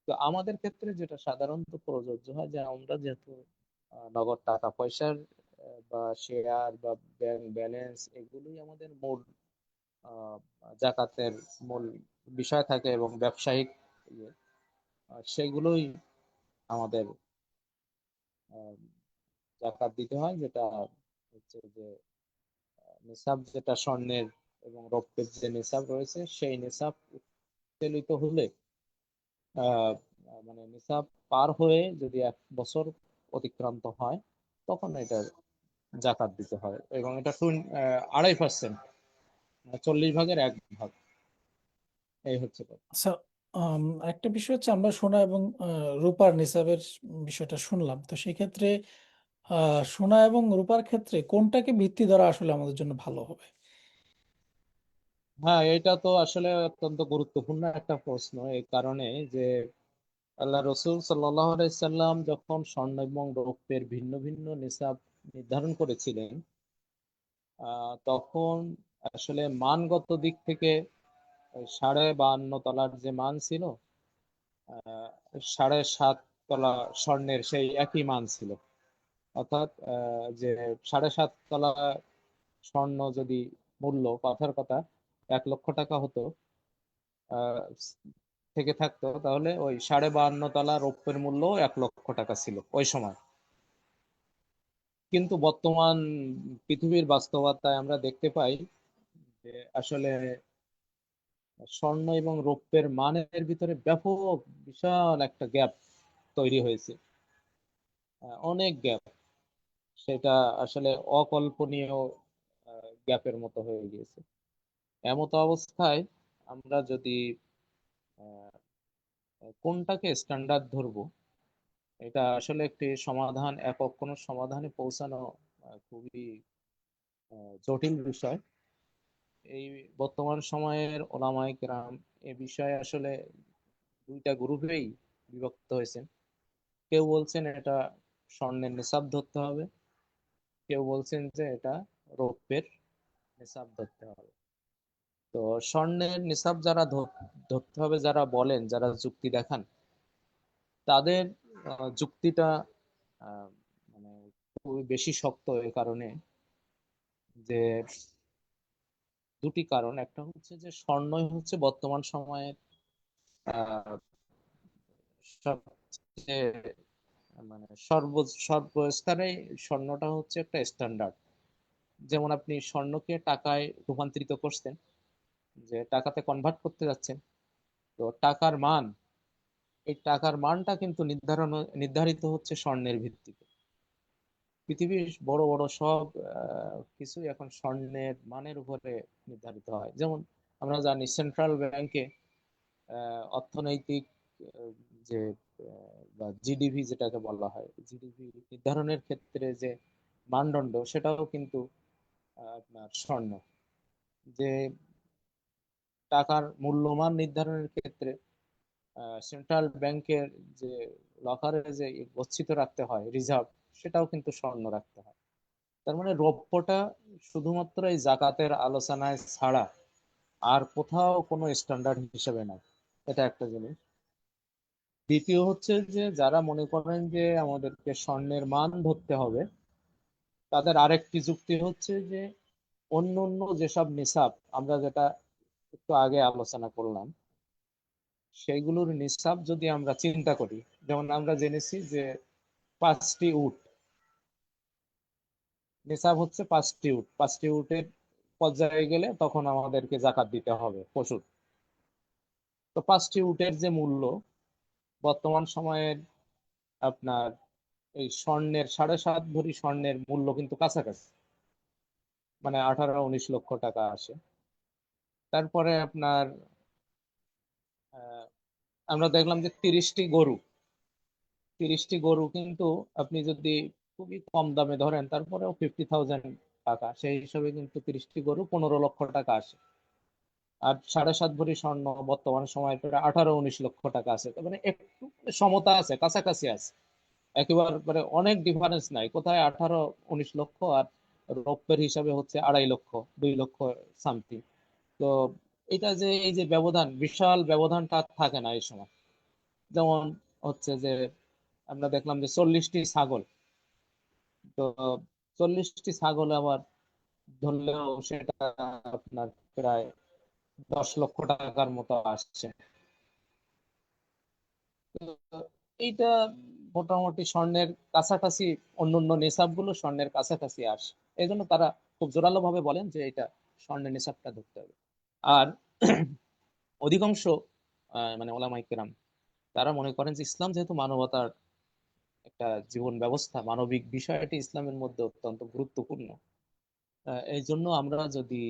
তো আমাদের ক্ষেত্রে যেটা সাধারণত প্রযোজ্য হয়, যে আমরা যেহেতু নগদ টাকা পয়সার বা শেয়ার বা ব্যাংক ব্যালেন্স, এগুলোই আমাদের মূল আহ, জাকাতের মূল বিষয় থাকে এবং ব্যবসায়িক ইয়ে, সেগুলোই আমাদের আহ, জাকাত দিতে হয়। যেটা হচ্ছে যে নিসাব, যেটা স্বর্ণের এবং রৌপ্যের যে নিসাব রয়েছে, সেই নিসাব উত্তোলিত হলে আহ মানে নিসাব পার হয়ে যদি 1 বছর অতিক্রান্ত হয়, তখন এটার জাকাত দিতে হয়। এবং এটা 2.5%, 40 ভাগের 1 ভাগ, এই হচ্ছে কথা। আচ্ছা, একটা বিষয় হচ্ছে আমরা সোনা এবং রূপার নিসাবের বিষয়টা শুনলাম। তো সেই ক্ষেত্রে সোনা এবং রূপার ক্ষেত্রে কোনটাকে ভিত্তি ধরা আসলে আমাদের জন্য ভালো হবে? হ্যাঁ, এটা তো আসলে অত্যন্ত গুরুত্বপূর্ণ একটা প্রশ্ন। এই কারণে যে আল্লাহ রসুল সাল্লাম যখন স্বর্ণ এবং রৌপ্যের ভিন্ন ভিন্ন নিসাব নির্ধারণ করেছিলেন, তখন আসলে মানগত দিক থেকে ওই 52 তলার যে মান ছিল, 7.5 তলা স্বর্ণের সেই একই মান ছিল। অর্থাৎ যে 7.5 তলা স্বর্ণ যদি মূল্য, কথার কথা, 1 লক্ষ টাকা হতো আহ, থেকে থাকতো, তাহলে ওই 52.5 তলা রৌপ্যের মূল্য 1 লক্ষ টাকা ছিল ওই সময়। কিন্তু বর্তমান পৃথিবীর বাস্তবতায় আমরা দেখতে পাই যে আসলে স্বর্ণ এবং রৌপ্যের মানের ভিতরে ব্যাপক বিশাল একটা গ্যাপ তৈরি হয়েছে। অনেক গ্যাপ, সেটা আসলে অকল্পনীয় গ্যাপের মতো হয়ে গিয়েছে। এমত অবস্থায় আমরা যদি আহ, কোনটাকে স্ট্যান্ডার্ড ধরবো, এটা আসলে একটি সমাধান, একক কোনো সমাধানে পৌঁছানো খুবই জটিল বিষয়। এই বর্তমান সময়ের ওলামায়ে কেরাম এ বিষয়ে আসলে 2টা গ্রুপেই বিভক্ত হয়েছেন। কেউ বলছেন এটা স্বর্ণের নিসাব ধরতে হবে, কেউ বলছেন যে এটা রৌপ্যের নিসাব ধরতে হবে। তো স্বর্ণের নিসাব যারা ধরতে হবে, যারা বলেন, যারা যুক্তি দেখান, তাদের যুক্তিটা আহ, মানে খুবই বেশি শক্ত এই কারণে যে দুটি কারণ। একটা হচ্ছে যে স্বর্ণই হচ্ছে বর্তমান সময়ে আহ, সবচেয়ে মানে সর্বস্তরে স্বর্ণটা হচ্ছে একটা স্ট্যান্ডার্ড। যেমন আপনি স্বর্ণকে টাকায় রূপান্তরিত করছেন, যে টাকাতে কনভার্ট করতে যাচ্ছেন, তো টাকার মান, এই টাকার মানটা কিন্তু নির্ধারিত হচ্ছে স্বর্ণের ভিত্তিতে। পৃথিবীর বড় বড় সব কিছু এখন স্বর্ণের মানের উপরে নির্ধারিত হয়। যেমন আমরা জানি সেন্ট্রাল ব্যাংকে অর্থনৈতিক আহ, যে বা জিডিপি যেটাকে বলা হয়, জিডিপি নির্ধারণের ক্ষেত্রে যে মানদণ্ড, সেটাও কিন্তু আপনার স্বর্ণ। যে টাকার মূল্যমান নির্ধারণের ক্ষেত্রে সেন্ট্রাল ব্যাংকের যে লকারে যে গচ্ছিত রাখতে হয় রিজার্ভ, সেটাও কিন্তু স্বর্ণ রাখতে হয়। তার মানে রৌপ্যটা শুধুমাত্র এই জাকাতের আলোচনায় ছাড়া আর কোথাও কোনো স্ট্যান্ডার্ড হিসেবে নাই। এটা একটা জিনিস। দ্বিতীয় হচ্ছে যে যারা মনে করেন যে আমাদেরকে স্বর্ণের মান ধরতে হবে, তাদের আরেকটি যুক্তি হচ্ছে যে অন্য অন্য যেসব নিসাব আমরা যেটা একটু আগে আলোচনা করলাম, সেইগুলোর নিসাব যদি আমরা চিন্তা করি, যেমন আমরা জেনেছি যে 5টি উট নিসাব হচ্ছে, 5টি উট, 5টি উটের পর্যায়ে গেলে তখন আমাদেরকে জাকাত দিতে হবে পশুর। তো 5টি উটের যে মূল্য বর্তমান সময়ের আপনার এই স্বর্ণের 7.5 ভরি স্বর্ণের মূল্য কিন্তু কাছাকাছি, মানে 18-19 লক্ষ টাকা আসে। তারপরে আপনার আহ, আমরা দেখলাম যে 30টি গরু কিন্তু আপনি যদি খুবই কম দামে ধরেন, তারপরেও 50,000 টাকা, সেই হিসাবে কিন্তু 30টি গরু 15 লক্ষ টাকা আসে। আর 7.5 ভরি স্বর্ণ বর্তমান সময় প্রায় 18-19 লক্ষ টাকা আছে। তার মানে একটু সমতা আছে, কাছাকাছি আছে, একেবারে মানে অনেক ডিফারেন্স নাই। কোথায় 18-19 লক্ষ, আর রৌপ্যের হিসাবে হচ্ছে 2.5 লক্ষ, 2 লক্ষ সামথিং। তো এটা যে এই যে ব্যবধান, বিশাল ব্যবধানটা আর থাকে না এই সময়। যেমন হচ্ছে যে আমরা দেখলাম যে 40টি ছাগল, তো 40টি ছাগল আবার ধরলেও সেটা আপনার প্রায় 10 লক্ষ টাকার মতো আসছে। তো এইটা মোটামুটি স্বর্ণের কাছাকাছি, অন্যান্য নেশাবগুলো স্বর্ণের কাছাকাছি আসে। এই জন্য তারা খুব জোরালো ভাবে বলেন যে এটা স্বর্ণের নেশাবটা ধরতে হবে। আর অধিকাংশ মানে ওলামায়ে কেরাম তারা মনে করেন যে ইসলাম যেহেতু মানবতার একটা জীবন ব্যবস্থা, মানবিক বিষয়টি ইসলামের মধ্যে অত্যন্ত গুরুত্বপূর্ণ। এই জন্য আমরা যদি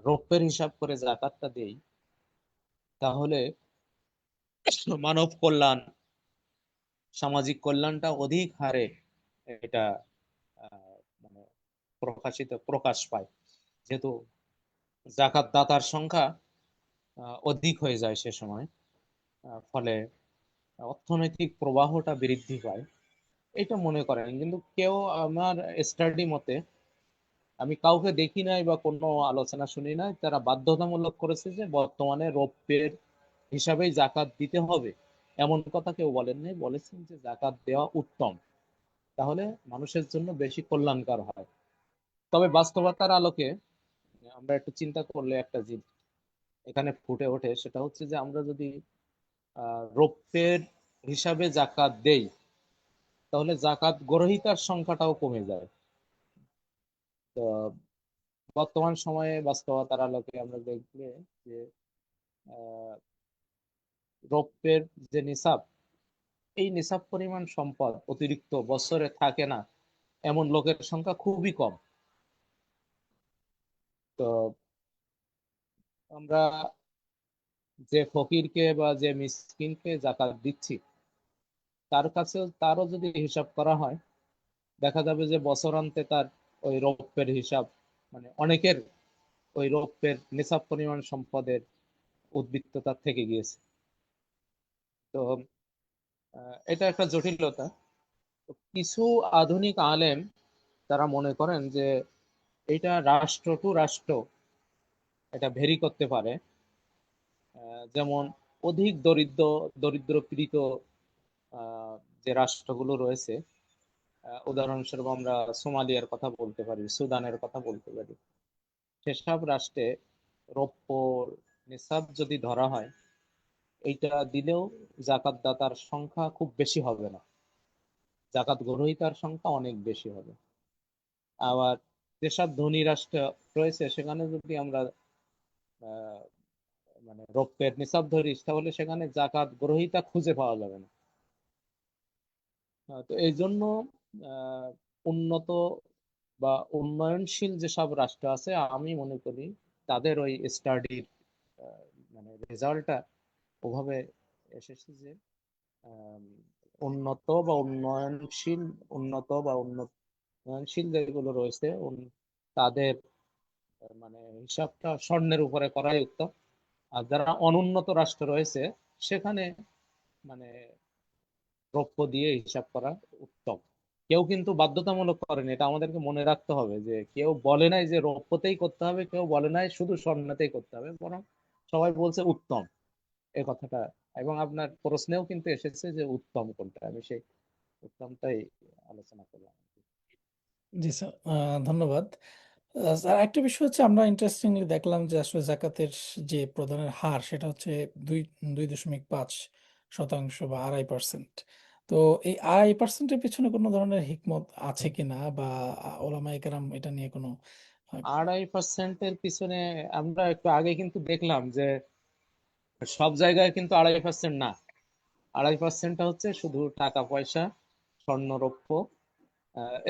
রৌপ্যের হিসাব করে যাকাতটা দেই, তাহলে মানব কল্যাণ, সামাজিক কল্যাণটা অধিক হারে এটা মানে প্রকাশ পায়। যেহেতু জাকাত দাতার সংখ্যা অধিক হয়ে যায় সে সময়, ফলে অর্থনৈতিক প্রবাহটা বৃদ্ধি পায়। এটা মনে করেন। কিন্তু কেউ, আমার স্টাডি মতে আমি কাউকে দেখি নাই বা কোনো আলোচনা শুনি নাই তারা বাধ্যতামূলক করেছে যে বর্তমানে রৌপ্যের হিসাবেই জাকাত দিতে হবে, এমন কথা কেউ বলেন নাই। বলেছেন যে জাকাত দেওয়া উত্তম, তাহলে মানুষের জন্য বেশি কল্যাণকর হয়। তবে বাস্তবতার আলোকে আমরা একটু চিন্তা করলে একটা জিনিস এখানে ফুটে ওঠে, সেটা হচ্ছে যে আমরা যদি রৌপ্যের হিসাবে জাকাত দেই, তাহলে জাকাত গ্রহীতার সংখ্যাটাও কমে যায়। তো বর্তমান সময়ে বাস্তবতার আলোকে আমরা দেখলে যে আহ, রৌপ্যের যে নিসাব, এই নিসাব পরিমাণ সম্পদ অতিরিক্ত বছরে থাকে না এমন লোকের সংখ্যা খুবই কম। তো আমরা যে ফকিরকে বা যে মিসকিনকে জাকাত দিচ্ছি, তার কাছেও তারও যদি হিসাব করা হয়, দেখা যাবে যে বছরান্তে তার ওই রৌপ্যের হিসাব, মানে অনেকের ওই রৌপ্যের নিসাব পরিমাণ সম্পদের উদ্বৃত্ততা থেকে গিয়েছে। তো এটা একটা জটিলতা। তো কিছু আধুনিক আলেম তারা মনে করেন যে এটা রাষ্ট্র টু রাষ্ট্র এটা ভেরি করতে পারে। যেমন অধিক দরিদ্র পীড়িত যে রাষ্ট্রগুলো রয়েছে, উদাহরণস্বরূপ আমরা সোমালিয়ার কথা বলতে পারি, সুদানের কথা বলতে পারি। সেসব রাষ্ট্রে রৌপ্য নিসাব যদি ধরা হয়, এইটা দিলেও জাকাত দাতার সংখ্যা খুব বেশি হবে না, জাকাত গ্রহীতার সংখ্যা অনেক বেশি হবে। আবার যেসব ধনী রাষ্ট্র রয়েছে সেখানে যদি আমরা আহ, মানে রৌপ্যের নিসাব ধরি, তাহলে সেখানে জাকাত গ্রহীতা খুঁজে পাওয়া যাবে না। তো এই জন্য আহ, উন্নত বা উন্নয়নশীল যেসব রাষ্ট্র আছে, আমি মনে করি তাদের ওই স্টাডির মানে রেজাল্টটা ওভাবে এসেছে যে আম, উন্নয়নশীল যেগুলো রয়েছে তাদের মানে হিসাবটা স্বর্ণের উপরে করাই উত্তম। আর যারা অনুন্নত রাষ্ট্র রয়েছে সেখানে মানে রৌপ্য দিয়ে হিসাব করা উত্তম। কেউ কিন্তু বাধ্যতামূলক করেনি, এটা আমাদেরকে মনে রাখতে হবে যে কেউ বলে নাই যে রৌপ্যতেই করতে হবে, কেউ বলে নাই শুধু স্বর্ণতেই করতে হবে, বরং সবাই বলছে উত্তম এই কথাটা। এবং আপনার প্রশ্নেও কিন্তু এসেছে যে উত্তম কোনটা, আমি সেই উত্তমটাই আলোচনা করলাম। জি স্যার, ধন্যবাদ। স্যার, একটা বিষয় হচ্ছে আমরা ইন্টারেস্টিংলি দেখলাম যে আসলে জাকাতের যে প্রদানের হার সেটা হচ্ছে 2.5% বা 2.5%। তো এই 2.5%-এর পিছনে কোনো ধরনের হিকমত আছে কিনা, বা ওলামায়ে কেরাম এটা নিয়ে কোনো 2.5%-এর পিছনে আমরা একটু আগে কিন্তু দেখলাম যে সব জায়গায় কিন্তু 2.5% না। 2.5%টা হচ্ছে শুধু টাকা পয়সা, স্বর্ণ রৌপ্য,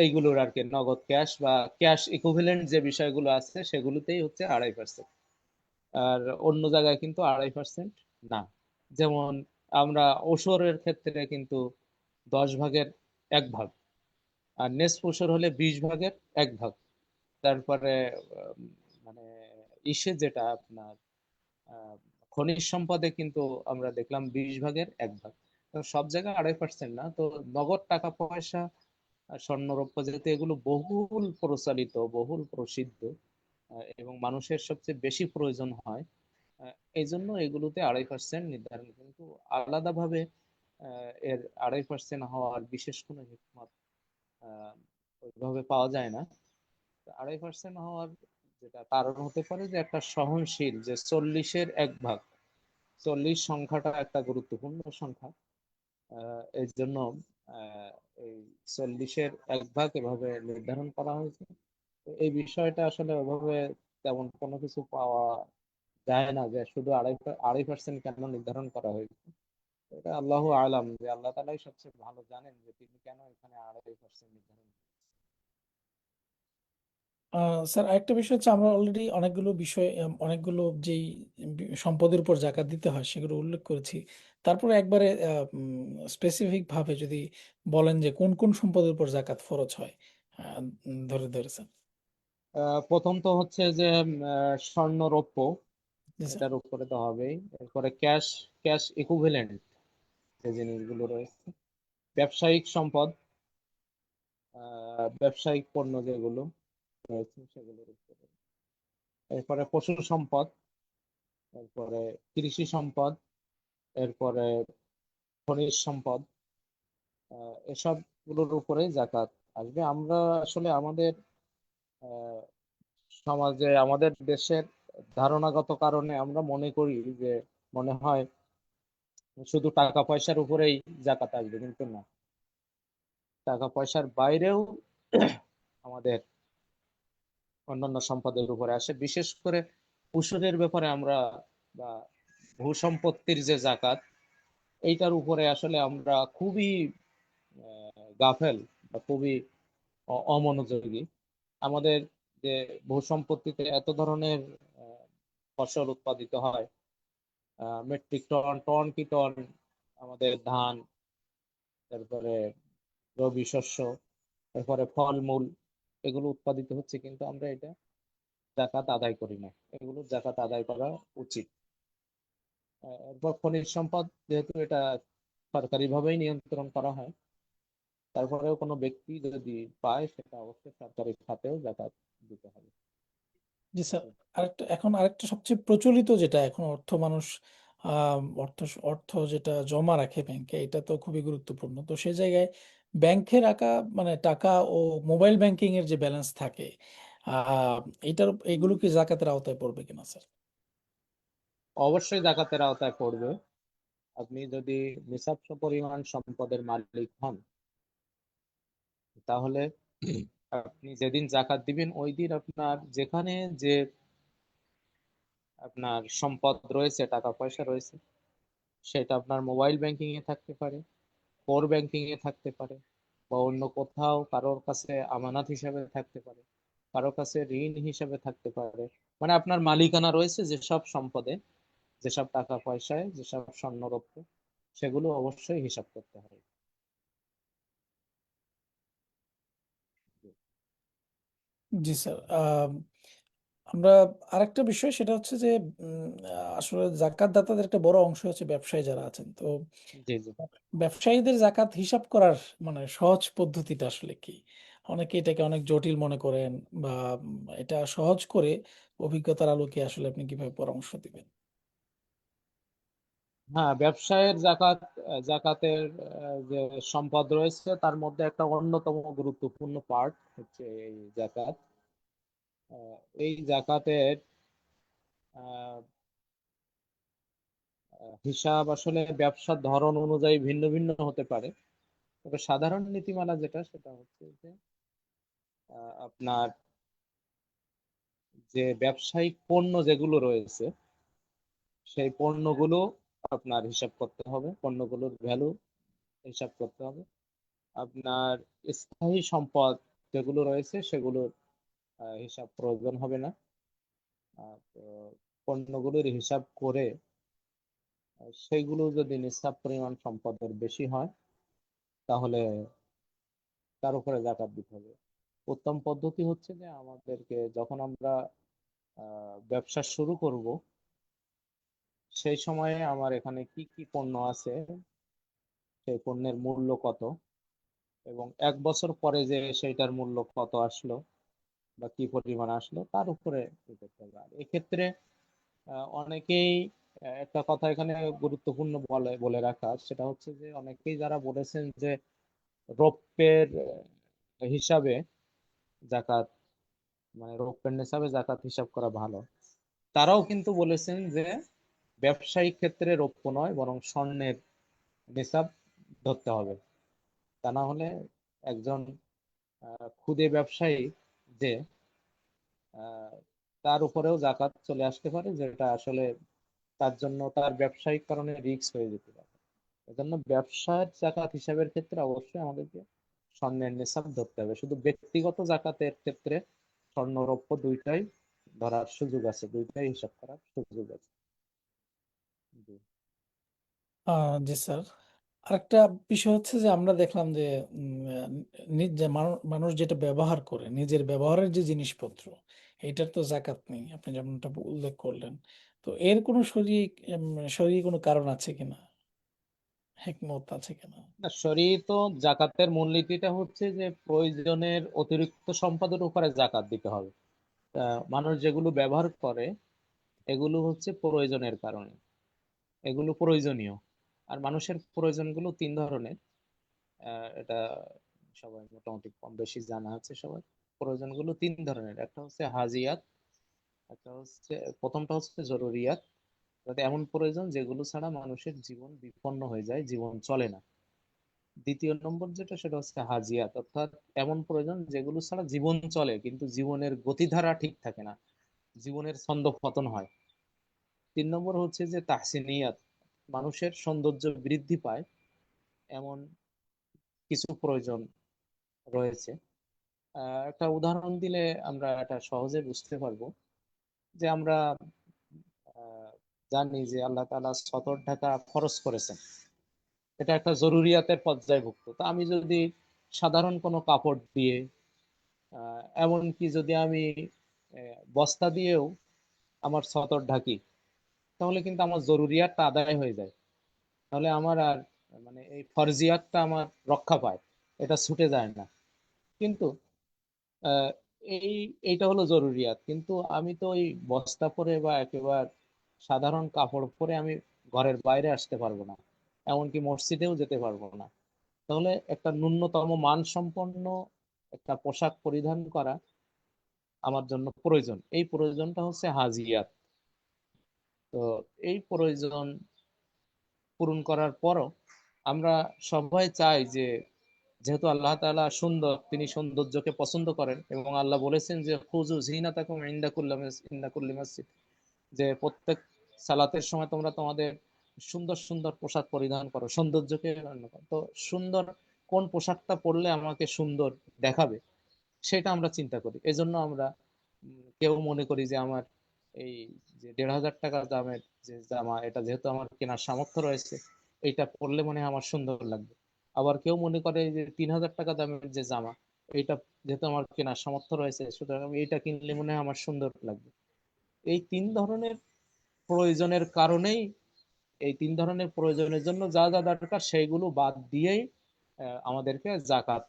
এইগুলোর আর কি, নগদ ক্যাশ বা ক্যাশ ইকুইভ্যালেন্ট যে বিষয়গুলো আছে সেগুলোতেই হচ্ছে 2.5%। আর অন্য জায়গায় কিন্তু 2.5% না। যেমন আমরা ওশরের ক্ষেত্রে কিন্তু 10 ভাগের 1 ভাগ, আর নেসফ ওশর হলে 20 ভাগের 1 ভাগ। তারপরে মানে ইসে যেটা আপনার আহ, খনিজ সম্পদে কিন্তু আমরা দেখলাম 20 ভাগের 1 ভাগ। তো সব জায়গায় 2.5% না। তো নগদ টাকা পয়সা আর স্বর্ণ রৌপ্য যেহেতু এগুলো বহুল প্রচলিত, বহুল প্রসিদ্ধ, এবং মানুষের সবচেয়ে বেশি প্রয়োজন হয়, এই জন্য এগুলোতে 2.5% নির্ধারণ। কিন্তু আলাদাভাবে এর 2.5% হওয়ার বিশেষ কোনো হিকমত আহ, ওইভাবে পাওয়া যায় না। 2.5% হওয়ার যেটা কারণ হতে পারে যে একটা সহনশীল, যে 40-এর 1 ভাগ, 40 সংখ্যাটা একটা গুরুত্বপূর্ণ সংখ্যা। এই জন্য এই 40-এর 1 ভাগ এভাবে নির্ধারণ করা হয়েছে। তো এই বিষয়টা আসলে ওভাবে তেমন কোনো কিছু পাওয়া যায় না যে শুধু 2.5% কেন নির্ধারণ করা হয়েছে। এটা আল্লাহু আলাম, যে আল্লাহ তাআলাই সবচেয়ে ভালো জানেন যে তিনি কেন এখানে 2.5% নির্ধারণ করেছেন। স্যার, আরেকটা বিষয় হচ্ছে আমরা অলরেডি অনেকগুলো বিষয়, অনেকগুলো যেই সম্পদের উপর জাকাত দিতে হয় সেগুলো উল্লেখ করেছি। তারপরে একবারে স্পেসিফিক ভাবে যদি বলেন যে কোন কোন সম্পদের উপর জাকাত ফরজ হয়, ধরে ধরে স্যার। প্রথম তো হচ্ছে যে স্বর্ণ রৌপ্য, জি স্যার। এটার উপরে তো হবেই। এরপরে ক্যাশ, ক্যাশ ইকুইভ্যালেন্ট যে জিনিসগুলো রয়েছে, ব্যবসায়িক সম্পদ, ব্যবসায়িক পণ্য যেগুলো রয়েছে সেগুলোর উপরে। এরপরে পশু সম্পদ, এরপরে কৃষি সম্পদ, এরপরে খনিজ সম্পদ, এসব গুলোর উপরে জাকাত আসবে। আমরা আসলে আমাদের আহ, সমাজে, আমাদের দেশের ধারণাগত কারণে আমরা মনে করি যে, মনে হয় শুধু টাকা পয়সার উপরেই জাকাত আসবে, কিন্তু না, টাকা পয়সার বাইরেও আমাদের অন্যান্য সম্পদের উপরে আসে। বিশেষ করে উসুরের ব্যাপারে আমরা, বা ভূসম্পত্তির যে জাকাত, এইটার উপরে আসলে আমরা খুবই গাফেল বা খুবই অমনোযোগী। আমাদের যে ভূসম্পত্তিতে এত ধরনের আহ, ফসল উৎপাদিত হয়, মেট্রিক টন, টন কি টন আমাদের ধান, তারপরে রবি শস্য, তারপরে ফলমূল, এগুলো উৎপাদিত হচ্ছে, কিন্তু আমরা এটা জাকাত আদায় করি না। এগুলো জাকাত আদায় করা উচিত। এরপর খনিজ সম্পদ, যেহেতু এটা সরকারিভাবেই নিয়ন্ত্রণ করা হয়, তারপরেও কোনো ব্যক্তি যদি পায় সেটা অবশ্যই সরকারি খাতেও জাকাত দিতে হবে। জি স্যার, আরেকটা সবচেয়ে প্রচলিত যেটা এখন অর্থ মানুষ অর্থ অর্থ যেটা জমা রাখে ব্যাংকে, এটা তো খুবই গুরুত্বপূর্ণ। তো সেই জায়গায় ব্যাংকে রাখা মানে টাকা ও মোবাইল ব্যাংকিং এর যে ব্যালেন্স থাকে, আহ এগুলো কি জাকাতের আওতায় পড়বে কিনা স্যার? অবশ্যই জাকাতের আওতায় পড়বে। আপনি যদি নিসাব পরিমাণ সম্পদের মালিক হন, তাহলে আপনি যেদিন জাকাত দিবেন ওই দিন আপনার যেখানে যে আপনার সম্পদ রয়েছে, টাকা পয়সা রয়েছে, সেটা আপনার মোবাইল ব্যাংকিং এ থাকতে পারে, কোর ব্যাংকিং এ থাকতে পারে, বা অন্য কোথাও কারোর কাছে আমানত হিসাবে থাকতে পারে, কারোর কাছে ঋণ হিসাবে থাকতে পারে। মানে আপনার মালিকানা রয়েছে যেসব সম্পদে, যেসব টাকা পয়সায়, যেসব স্বর্ণরৌপ্য, সেগুলো অবশ্যই হিসাব করতে হবে। জি স্যার। আমরা আরেকটা বিষয়, সেটা হচ্ছে যে আসলে জাকাত দাতাদের একটা বড় অংশ হচ্ছে ব্যবসায়ী যারা আছেন। তো জি জি। ব্যবসায়ীদের জাকাত হিসাব করার মানে সহজ পদ্ধতিটা আসলে কি? অনেকে এটাকে অনেক জটিল মনে করেন, বা এটা সহজ করে অভিজ্ঞতার আলোকে আসলে আপনি কিভাবে পরামর্শ দিবেন? হ্যাঁ, ব্যবসায়ের জাকাত, জাকাতের যে সম্পদ রয়েছে তার মধ্যে একটা অন্যতম গুরুত্বপূর্ণ পার্ট হচ্ছে এই জাকাত। এই জাকাতের আহ, হিসাব আসলে ব্যবসার ধরন অনুযায়ী ভিন্ন ভিন্ন হতে পারে। তবে সাধারণ নীতিমালা যেটা, সেটা হচ্ছে যে আপনার যে ব্যবসায়িক পণ্য যেগুলো রয়েছে, সেই পণ্যগুলো আপনার হিসাব করতে হবে, পণ্যগুলোর ভ্যালু হিসাব করতে হবে। আপনার স্থায়ী সম্পদ যেগুলো রয়েছে সেগুলোর হিসাব প্রয়োজন হবে না। তো পণ্যগুলোর হিসাব করে সেইগুলো যদি নিসাব পরিমাণ সম্পদের বেশি হয়, তাহলে তার উপরে জাকাত দিতে হবে। উত্তম পদ্ধতি হচ্ছে যে আমাদেরকে যখন আমরা ব্যবসা শুরু করব, সেই সময়ে আমার এখানে কি কি পণ্য আছে, সেই পণ্যের মূল্য কত, এবং 1 বছর পরে যে সেইটার মূল্য কত আসলো বা কি পরিমাণ আসলো, তার উপরে ই করতে হবে। আর এক্ষেত্রে অনেকেই একটা কথা এখানে গুরুত্বপূর্ণ বলে বলে রাখা, সেটা হচ্ছে যে অনেকেই যারা বলেছেন যে রৌপ্যের হিসাবে জাকাত, মানে রৌপ্যের হিসাবে জাকাত হিসাব করা ভালো, তারাও কিন্তু বলেছেন যে ব্যবসায়িক ক্ষেত্রে রৌপ্য নয়, বরং স্বর্ণের নিসাব ধরতে হবে। তা না হলে একজন খুদে ব্যবসায়ী যে আহ, তার উপরেও জাকাত চলে আসতে পারে, যেটা আসলে তার জন্য তার ব্যবসায়িক কারণে রিস্ক হয়ে যেতে পারে। এজন্য ব্যবসার জাকাত হিসাবের ক্ষেত্রে অবশ্যই আমাদেরকে স্বর্ণের নিসাব ধরতে হবে। শুধু ব্যক্তিগত জাকাতের ক্ষেত্রে স্বর্ণ রৌপ্য দুইটাই ধরার সুযোগ আছে, দুইটাই হিসাব করার সুযোগ আছে। জি। জি স্যার। আরেকটা বিষয় হচ্ছে যে আমরা দেখলাম যে যে মানুষ যেটা ব্যবহার করে, নিজের ব্যবহারের যে জিনিসপত্র, এইটার তো জাকাত নেই, আপনি যেমনটা উল্লেখ করলেন। তো এর কোনো শরীর কোনো কারণ আছে কিনা, হিকমত আছে কিনা? না, শরীয়ত জাকাতের মূলনীতিটা হচ্ছে যে প্রয়োজনের অতিরিক্ত সম্পদের উপরে জাকাত দিতে হবে। মানুষ যেগুলো ব্যবহার করে এগুলো হচ্ছে প্রয়োজনের কারণে, এগুলো প্রয়োজনীয়। আর মানুষের প্রয়োজনগুলো 3 ধরনের। এটা সবাই মোটামুটি কম বেশি জানা আছে সবার। প্রয়োজনগুলো 3 ধরনের। একটা হচ্ছে হাজিয়াত, একটা হচ্ছে, প্রথমটা হচ্ছে জরুরিয়াত, অর্থাৎ এমন প্রয়োজন যেগুলো ছাড়া মানুষের জীবন বিপন্ন হয়ে যায়, জীবন চলে না। দ্বিতীয় নম্বর যেটা, সেটা হচ্ছে হাজিয়াত, অর্থাৎ এমন প্রয়োজন যেগুলো ছাড়া জীবন চলে কিন্তু জীবনের গতিধারা ঠিক থাকে না, জীবনের ছন্দ পতন হয়। 3 নম্বর হচ্ছে যে তাহসিনিয়াত, মানুষের সৌন্দর্য বৃদ্ধি পায় এমন কিছু প্রয়োজন রয়েছে। একটা উদাহরণ দিলে আমরা এটা সহজে বুঝতে পারবো। যে আমরা আহ, জানি যে আল্লাহ তাআলা 70 টাকা খরচ করেছেন, এটা একটা জরুরিয়াতের পর্যায়ভুক্ত। তো আমি যদি সাধারণ কোনো কাপড় দিয়ে, এমনকি যদি আমি বস্তা দিয়েও আমার সতর ঢাকি, তাহলে কিন্তু আমার জরুরিয়াতটা আদায় হয়ে যায়। তাহলে আমার আর মানে এই ফরজিয়াতটা আমার রক্ষা পায়, এটা ছুটে যায় না। কিন্তু আহ, এই এইটা হলো জরুরিয়াত, কিন্তু আমি তো ওই বস্তা পরে বা একেবারে সাধারণ কাপড় পরে আমি ঘরের বাইরে আসতে পারবো না, এমনকি মসজিদেও যেতে পারবো না। তাহলে একটা ন্যূনতম মানসম্পন্ন একটা পোশাক পরিধান করা আমার জন্য প্রয়োজন। এই প্রয়োজনটা হচ্ছে হাজিয়াত। তো এই প্রয়োজন পূরণ করার পরও আমরা সবাই চাই যে, যেহেতু আল্লাহ তাআলা সুন্দর, তিনি সৌন্দর্যকে পছন্দ করেন এবং আল্লাহ বলেছেন যে খুযু যিনাতাকুম ইনদা কুল্লি মাসজিদ, যে প্রত্যেক সালাতের সময় তোমরা তোমাদের সুন্দর সুন্দর পোশাক পরিধান করো, সৌন্দর্যকে গণ্য করো। তো সুন্দর কোন পোশাকটা পরলে আমাকে সুন্দর দেখাবে সেটা আমরা চিন্তা করি। এজন্য আমরা কেউ মনে করি যে আমার এই যে ১,৫০০ টাকা দামের যে জামা, এটা যেহেতু আমার কেনার সামর্থ্য রয়েছে, এইটা পরলে মনে হয় আমার সুন্দর লাগবে। আবার কেউ মনে করে যে ৩,০০০ টাকা দামের যে জামা, এইটা যেহেতু আমার কেনার সামর্থ্য রয়েছে, সুতরাং আমি এইটা কিনলে মনে হয় আমার সুন্দর লাগবে। এই তিন ধরনের প্রয়োজনের কারণেই, এই তিন ধরনের প্রয়োজনের জন্য যা যা দরকার সেইগুলো বাদ দিয়েই আমাদেরকে জাকাত,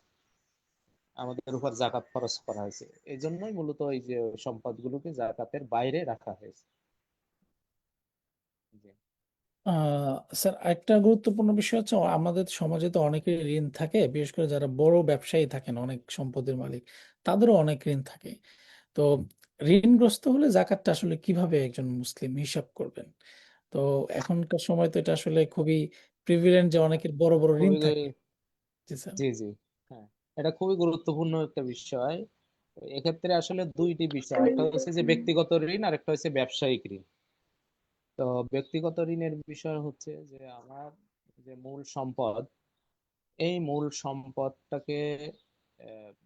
আমাদের উপর জাকাত খরচ করা হয়েছে। এই জন্যই মূলত এই যে সম্পদগুলোকে জাকাতের বাইরে রাখা হয়েছে। জি। স্যার, একটা গুরুত্বপূর্ণ বিষয় হচ্ছে আমাদের সমাজে তো অনেকের ঋণ থাকে, বিশেষ করে যারা বড় ব্যবসায়ী থাকেন, অনেক সম্পদের মালিক, তাদেরও অনেক ঋণ থাকে। তো ঋণগ্রস্ত হলে জাকাতটা আসলে কিভাবে একজন মুসলিম হিসাব করবেন? তো এখনকার সময় তো এটা আসলে খুবই প্রিভিলেন্ট যে অনেকের বড় বড় ঋণ খুবই, থাকে। জি স্যার। জি জি, হ্যাঁ, এটা খুবই গুরুত্বপূর্ণ একটা বিষয়। এক্ষেত্রে আসলে দুইটি বিষয়, একটা হচ্ছে যে ব্যক্তিগত ঋণ আর একটা হচ্ছে ব্যবসায়িক ঋণ। তো ব্যক্তিগত ঋণের বিষয় হচ্ছে যে আমার যে মূল সম্পদ, এই মূল সম্পদটাকে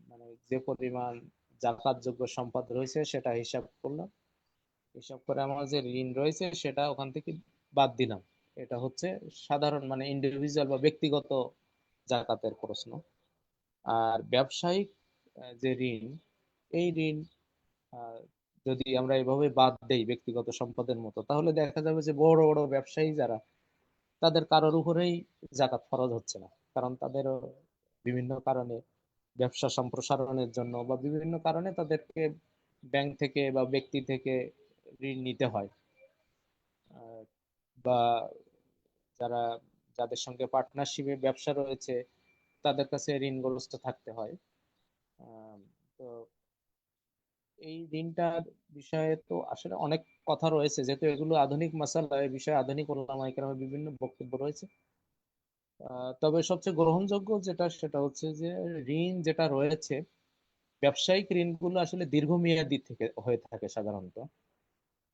মানে যে পরিমাণ জাকাতযোগ্য সম্পদ রয়েছে সেটা হিসাব করলাম, হিসাব করে আমার যে ঋণ রয়েছে সেটা ওখান থেকে বাদ দিলাম। এটা হচ্ছে সাধারণ মানে ইন্ডিভিজুয়াল বা ব্যক্তিগত জাকাতের প্রশ্ন। আর ব্যবসায়িক যে ঋণ, এই ঋণ আহ, যদি আমরা এভাবে বাদ দেই ব্যক্তিগত সম্পদের মতো, তাহলে দেখা যাবে যে বড় বড় ব্যবসায়ী যারা, তাদের কারোর উপরেই জাকাত ফরজ হচ্ছে না। কারণ তাদেরও বিভিন্ন কারণে, ব্যবসা সম্প্রসারণের জন্য বা বিভিন্ন কারণে তাদেরকে ব্যাংক থেকে বা ব্যক্তি থেকে ঋণ নিতে হয়। আহ, বা যারা, যাদের সঙ্গে পার্টনারশিপে ব্যবসা রয়েছে, তাদের কাছে ঋণগ্রস্ত থাকতে হয়। আহ, তো এই ঋণটার বিষয়ে তো আসলে অনেক কথা রয়েছে, যেহেতু এগুলো আধুনিক মাসালা, এই বিষয়ে আধুনিক ওলামায়ে কেরামের বিভিন্ন বক্তব্য রয়েছে। তবে সবচেয়ে গ্রহণযোগ্য যেটা, সেটা হচ্ছে যে ঋণ যেটা রয়েছে, ব্যবসায়িক ঋণগুলো আসলে দীর্ঘমেয়াদী থেকে হয়ে থাকে সাধারণত।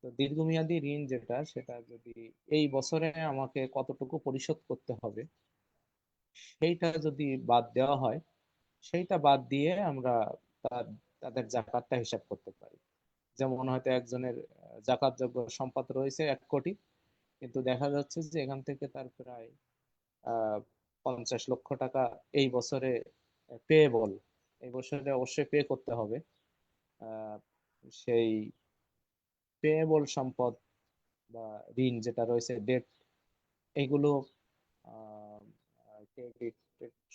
তো দীর্ঘমেয়াদী ঋণ যেটা, সেটা যদি এই বছরে আমাকে কতটুকু পরিশোধ করতে হবে সেইটা যদি বাদ দেওয়া হয়, সেইটা বাদ দিয়ে আমরা তার তাদের জাকাতটা হিসাব করতে পারি। যেমন হয়তো একজনের জাকাতযোগ্য সম্পদ রয়েছে ১ কোটি, কিন্তু দেখা যাচ্ছে যে এখান থেকে তার প্রায় ৫০ লক্ষ টাকা এই বছরে পেয়েবল, এই বছরে অবশ্যই পে করতে হবে। আহ, সেই পেয়েবল সম্পদ বা ঋণ যেটা রয়েছে, ডেট, এগুলো ক্রেডিট,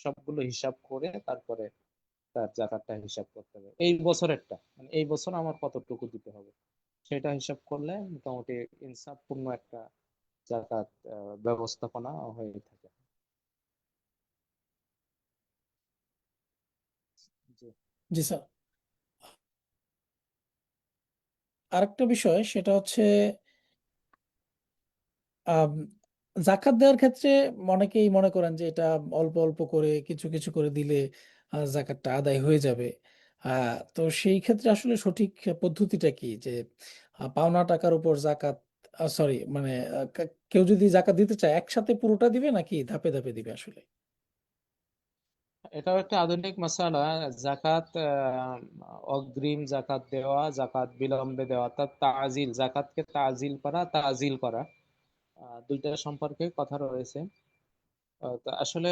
সবগুলো হিসাব করে তারপরে তার জাকাতটা হিসাব করতে হবে। এই বছরেরটা মানে এই বছর আমার কতটুকু দিতে হবে সেটা হিসাব করলে মোটামুটি ইনসাফপূর্ণ একটা জাকাত ব্যবস্থাপনা হয়ে থাকে। জি। জি স্যার। আরেকটা বিষয় সেটা হচ্ছে আম, জাকাত দেওয়ার ক্ষেত্রে অনেকেই মনে করেন যে এটা অল্প অল্প করে কিছু কিছু করে দিলে জাকাতটা আদায় হয়ে যাবে। তো সেই ক্ষেত্রে আসলে সঠিক পদ্ধতিটা কি, যে পাওনা টাকার উপর জাকাত, সরি মানে কেউ যদি জাকাত দিতে চায় একসাথে পুরোটা দিবে নাকি ধাপে ধাপে দিবে আসলে? এটাও একটা আধুনিক মাসালা। জাকাত, অগ্রিম জাকাত দেওয়া, জাকাত বিলম্বে দেওয়া, অর্থাৎ তাজিল, জাকাতকে তাজিল করা, তাজিল করা, দুইটা সম্পর্কে কথা রয়েছে। তো আসলে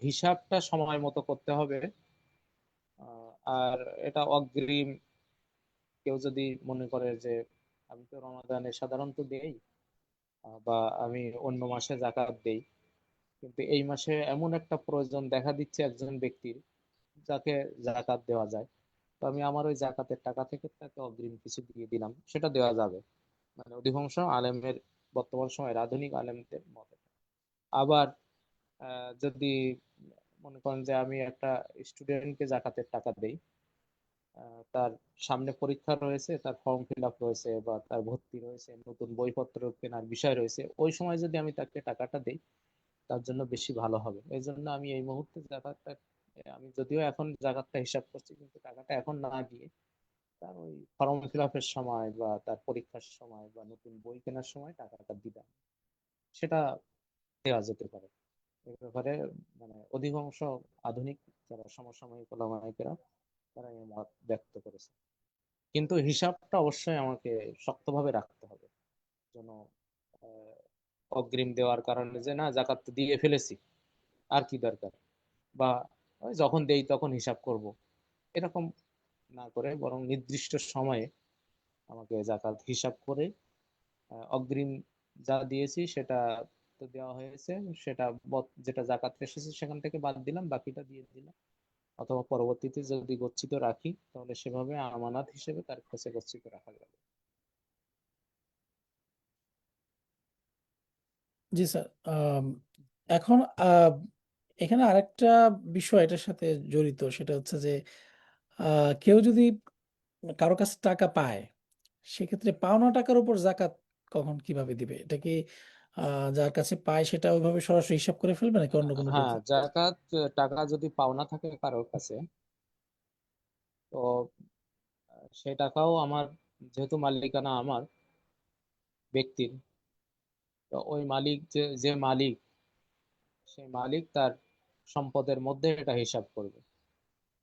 হিসাবটা সময় মতো করতে হবে। আর এটা অগ্রিম, কেউ যদি মনে করে যে আমি তো রমাদানে সাধারণত দেই, বা আমি অন্য মাসে জাকাত দেই, কিন্তু এই মাসে এমন একটা প্রয়োজন দেখা দিচ্ছে একজন ব্যক্তির, যাকে জাকাত দেওয়া যায়, তো আমি আমার ওই জাকাতের টাকা থেকে তাকে অগ্রিম কিছু দিয়ে দিলাম, সেটা দেওয়া যাবে। মানে অধিকাংশ আলেমের বর্তমান সময়ের আধুনিক আলেমদের মত। আবার যদি মনে করেন যে আমি একটা স্টুডেন্টকে জাকাতের টাকা দেই, তার সামনে পরীক্ষা রয়েছে, তার ফর্ম ফিল আপ রয়েছে বা তার ভর্তি রয়েছে, নতুন বইপত্র কেনার বিষয় রয়েছে, ওই সময় যদি আমি তাকে টাকাটা দেই তার জন্য বেশি ভালো হবে। এই জন্য আমি এই মুহূর্তে জাকাতটা, আমি যদিও এখন জাকাতটা হিসাব করছি, কিন্তু টাকাটা এখন না দিয়ে তার ওই ফর্ম ফিল আপের সময় বা তার পরীক্ষার সময় বা নতুন বই কেনার সময় টাকাটা দিতাম, সেটা দেওয়া যেতে পারে। এই ব্যাপারে মানে অধিকাংশ আধুনিক যারা সমসাময়িক ওলামায়ে তারা এই মত ব্যক্ত করেছে। কিন্তু হিসাবটা অবশ্যই আমাকে শক্তভাবে রাখতে হবে, যেন আহ, অগ্রিম দেওয়ার কারণে যে না জাকাত তো দিয়ে ফেলেছি আর কি দরকার, বা ওই যখন দেই তখন হিসাব করব, এরকম না করে বরং নির্দিষ্ট সময়ে আমাকে জাকাত হিসাব করে অগ্রিম যা দিয়েছি সেটা তো দেওয়া হয়েছে, সেটা যেটা জাকাত এসেছে সেখান থেকে বাদ দিলাম, বাকিটা দিয়ে দিলাম। অথবা পরবর্তীতে যদি গচ্ছিত রাখি তাহলে সেভাবে আমানত হিসেবে তার কাছে গচ্ছিত রাখা যাবে। জি স্যার। এখন এখানে আরেকটা বিষয় এটার সাথে জড়িত, সেটা হচ্ছে যে কেউ যদি কারো কাছে টাকা পায়, সেক্ষেত্রে পাওনা টাকার উপর জাকাত কখন কিভাবে দিবে? এটা কি যার কাছে পায় সেটা ওইভাবে সরাসরি হিসাব করে ফেলবে নাকি অন্য কোনো হ্যাঁ, পদ্ধতি? জাকাত টাকা যদি পাওনা থাকে কারোর কাছে, তো সেই টাকাও আমার, যেহেতু মালিকানা আমার ব্যক্তির, তো ওই মালিক যে যে মালিক, সেই মালিক তার সম্পদের মধ্যে এটা হিসাব করবে।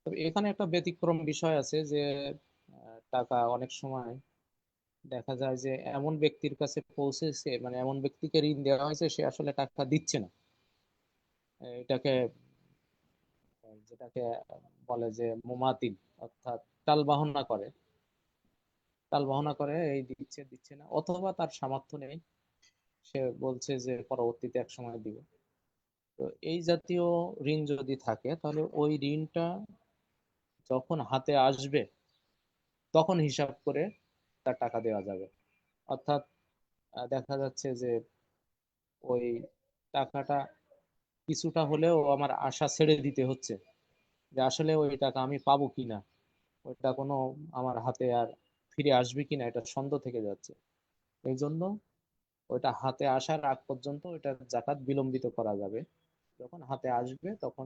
তবে এখানে একটা ব্যতিক্রম বিষয় আছে যে টাকা অনেক সময় দেখা যায় যে এমন ব্যক্তির কাছে পৌঁছেছে, মানে এমন ব্যক্তিকে ঋণ দেওয়া হয়েছে সে আসলে টাকা দিচ্ছে না। এটাকে যেটাকে বলে যে মুমাতিল, অর্থাৎ টাল বাহানা করে, টাল বাহানা করে এই দিচ্ছে দিচ্ছে না, অথবা তার সামর্থ্য নেই, সে বলছে যে পরবর্তীতে এক সময় দিব। তো এই জাতীয় ঋণ যদি থাকে তাহলে ওই ঋণটা যখন হাতে আসবে তখন হিসাব করে তার টাকা দেওয়া যাবে। অর্থাৎ দেখা যাচ্ছে যে ওই টাকাটা কিছুটা হলেও আমার আশা ছেড়ে দিতে হচ্ছে যে আসলে ওই টাকা আমি পাবো কিনা, ওইটা কোনো আমার হাতে আর ফিরে আসবে কিনা, এটা সন্দেহ থেকে যাচ্ছে। এই জন্য ওইটা হাতে আসার আগ পর্যন্ত ওইটার জাকাত বিলম্বিত করা যাবে, যখন হাতে আসবে তখন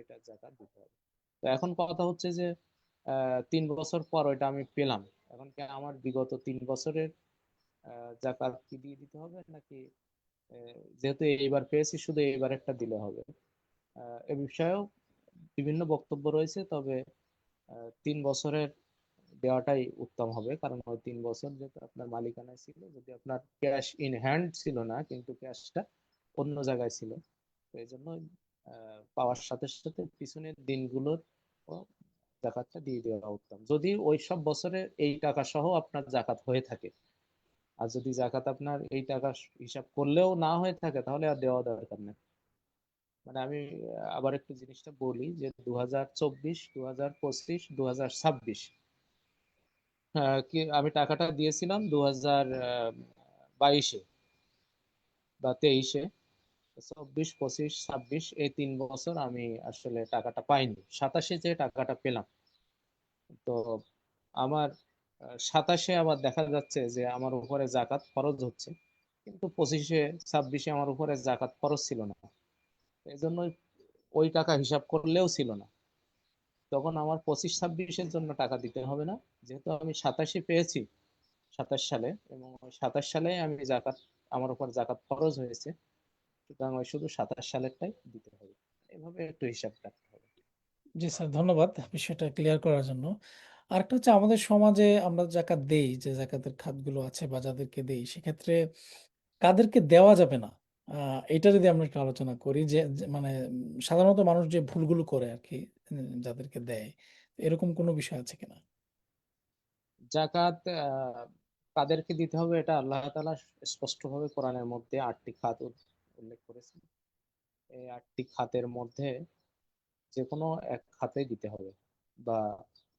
এটা জাকাত দিতে হবে। তো এখন কথা হচ্ছে যে 3 বছর পর ওইটা আমি পেলাম, এখন কি আমার বিগত 3 বছরের জাকাত কি দিয়ে দিতে হবে, নাকি যেহেতু এইবার পেয়েছি শুধু এইবার একটা দিলে হবে? এ বিষয়েও বিভিন্ন বক্তব্য রয়েছে, তবে 3 বছরের দেওয়াটাই উত্তম হবে, কারণ ওই 3 বছর যেহেতু আপনার মালিকানায় ছিল, যদি আপনার ক্যাশ ইন হ্যান্ড ছিল না কিন্তু ক্যাশটা অন্য জায়গায় ছিল, তো এই জন্য পাওয়ার সাথে সাথে পিছনের দিনগুলোর ও জাকাতটা দিয়ে দেওয়া উত্তম, যদি ওই সব বছরে এই টাকা সহ আপনার জাকাত হয়ে থাকে। আর যদি জাকাত আপনার এই টাকা হিসাব করলেও না হয়ে থাকে তাহলে আর দেওয়া দরকার নেই। মানে আমি আবার একটু জিনিসটা বলি যে 2024, 2025, 2026, কি আমি টাকাটা দিয়েছিলাম 2022-এ বা 23-এ। 24, 25, 26 এই 3 বছর আমি আসলে টাকাটা পাইনি। 27-এ যে টাকাটা পেলাম, তো আমার 27-এ আবার দেখা যাচ্ছে যে আমার উপরে জাকাত ফরজ হচ্ছে, কিন্তু 25-এ 26-এ আমার উপরে জাকাত ফরজ ছিল না, এই জন্য ওই টাকা হিসাব করলেও ছিল না। তখন আমার 25-26-এর জন্য টাকা দিতে হবে না, যেহেতু আমি 27-এ পেয়েছি 27 সালে, এবং ওই 27 সালে আমি জাকাত, আমার উপর জাকাত ফরজ হয়েছে, সুতরাং ওই শুধু 27 সালেরটাই দিতে হবে। এভাবে একটু হিসাব রাখতে হবে। জি স্যার, ধন্যবাদ বিষয়টা ক্লিয়ার করার জন্য। আরেকটা হচ্ছে, আমাদের সমাজে আমরা জাকাত দেই, যে জাকাতের খাতগুলো আছে বা যাদেরকে দেই, সেক্ষেত্রে কাদেরকে দেওয়া যাবে না, এটা যদি আমরা একটু আলোচনা করি, যে মানে সাধারণত মানুষ যে ভুলগুলো করে আর কি, যাদেরকে দেয়, এরকম কোনো বিষয় আছে কিনা? জাকাত কাদেরকে দিতে হবে এটা আল্লাহ তাআলা স্পষ্টভাবে কোরআনের মধ্যে 8টি খাত উল্লেখ করেছেন। এই 8টি খাতের মধ্যে যে কোনো এক খাতে দিতে হবে, বা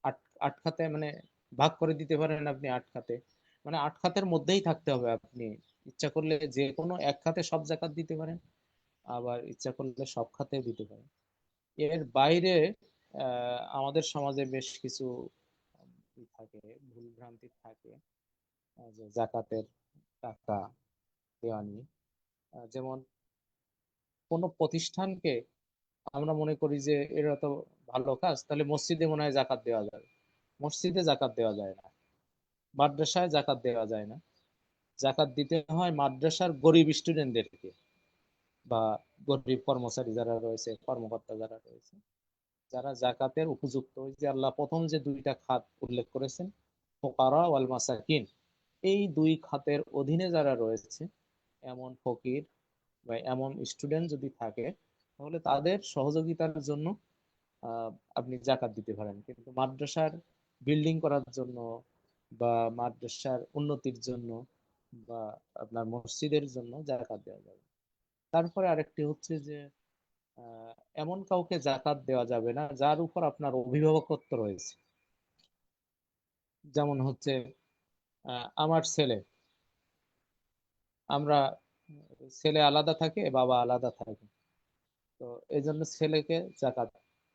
আট আট খাতে মানে ভাগ করে দিতে পারেন আপনি 8 খাতে, মানে 8 খাতের মধ্যেই থাকতে হবে। আপনি ইচ্ছা করলে যে কোনো এক খাতে সব জাকাত দিতে পারেন, আবার ইচ্ছা করলে সব খাতে দিতে পারেন। এর বাইরে আমাদের সমাজে বেশ কিছু থাকে, ভুল ভ্রান্তি থাকে, যে জাকাতের টাকা দেওয়া নিয়ে। যেমন কোনো প্রতিষ্ঠানকে আমরা মনে করি যে এটা তো ভালো কাজ, তাহলে মসজিদে মনে হয় জাকাত দেওয়া যাবে। মসজিদে জাকাত দেওয়া যায় না, মাদ্রাসায় জাকাত দেওয়া যায় না। জাকাত দিতে হয় মাদ্রাসার গরিব স্টুডেন্টদেরকে, বা গরিব কর্মচারী যারা রয়েছে, কর্মকর্তা যারা রয়েছে, যারা জাকাতের উপযুক্ত। ওই যে আল্লাহ প্রথম যে দুইটা খাত উল্লেখ করেছেন, ফুকারা ওয়াল মাসাকিন, এই দুই খাতের অধীনে যারা রয়েছে, এমন ফকির বা এমন স্টুডেন্ট যদি থাকে, তাহলে তাদের সহযোগিতার জন্য আহ, আপনি জাকাত দিতে পারেন। কিন্তু মাদ্রাসার বিল্ডিং করার জন্য, বা মাদ্রাসার উন্নতির জন্য, বা আপনার মসজিদের জন্য জাকাত দেওয়া যাবে। তারপরে আরেকটি হচ্ছে যে আহ, এমন কাউকে জাকাত দেওয়া যাবে না যার উপর আপনার অভিভাবকত্ব রয়েছে। যেমন হচ্ছে আমার ছেলে, আমরা ছেলে আলাদা থাকে, বাবা আলাদা থাকে, তো এই জন্য ছেলেকে জাকাত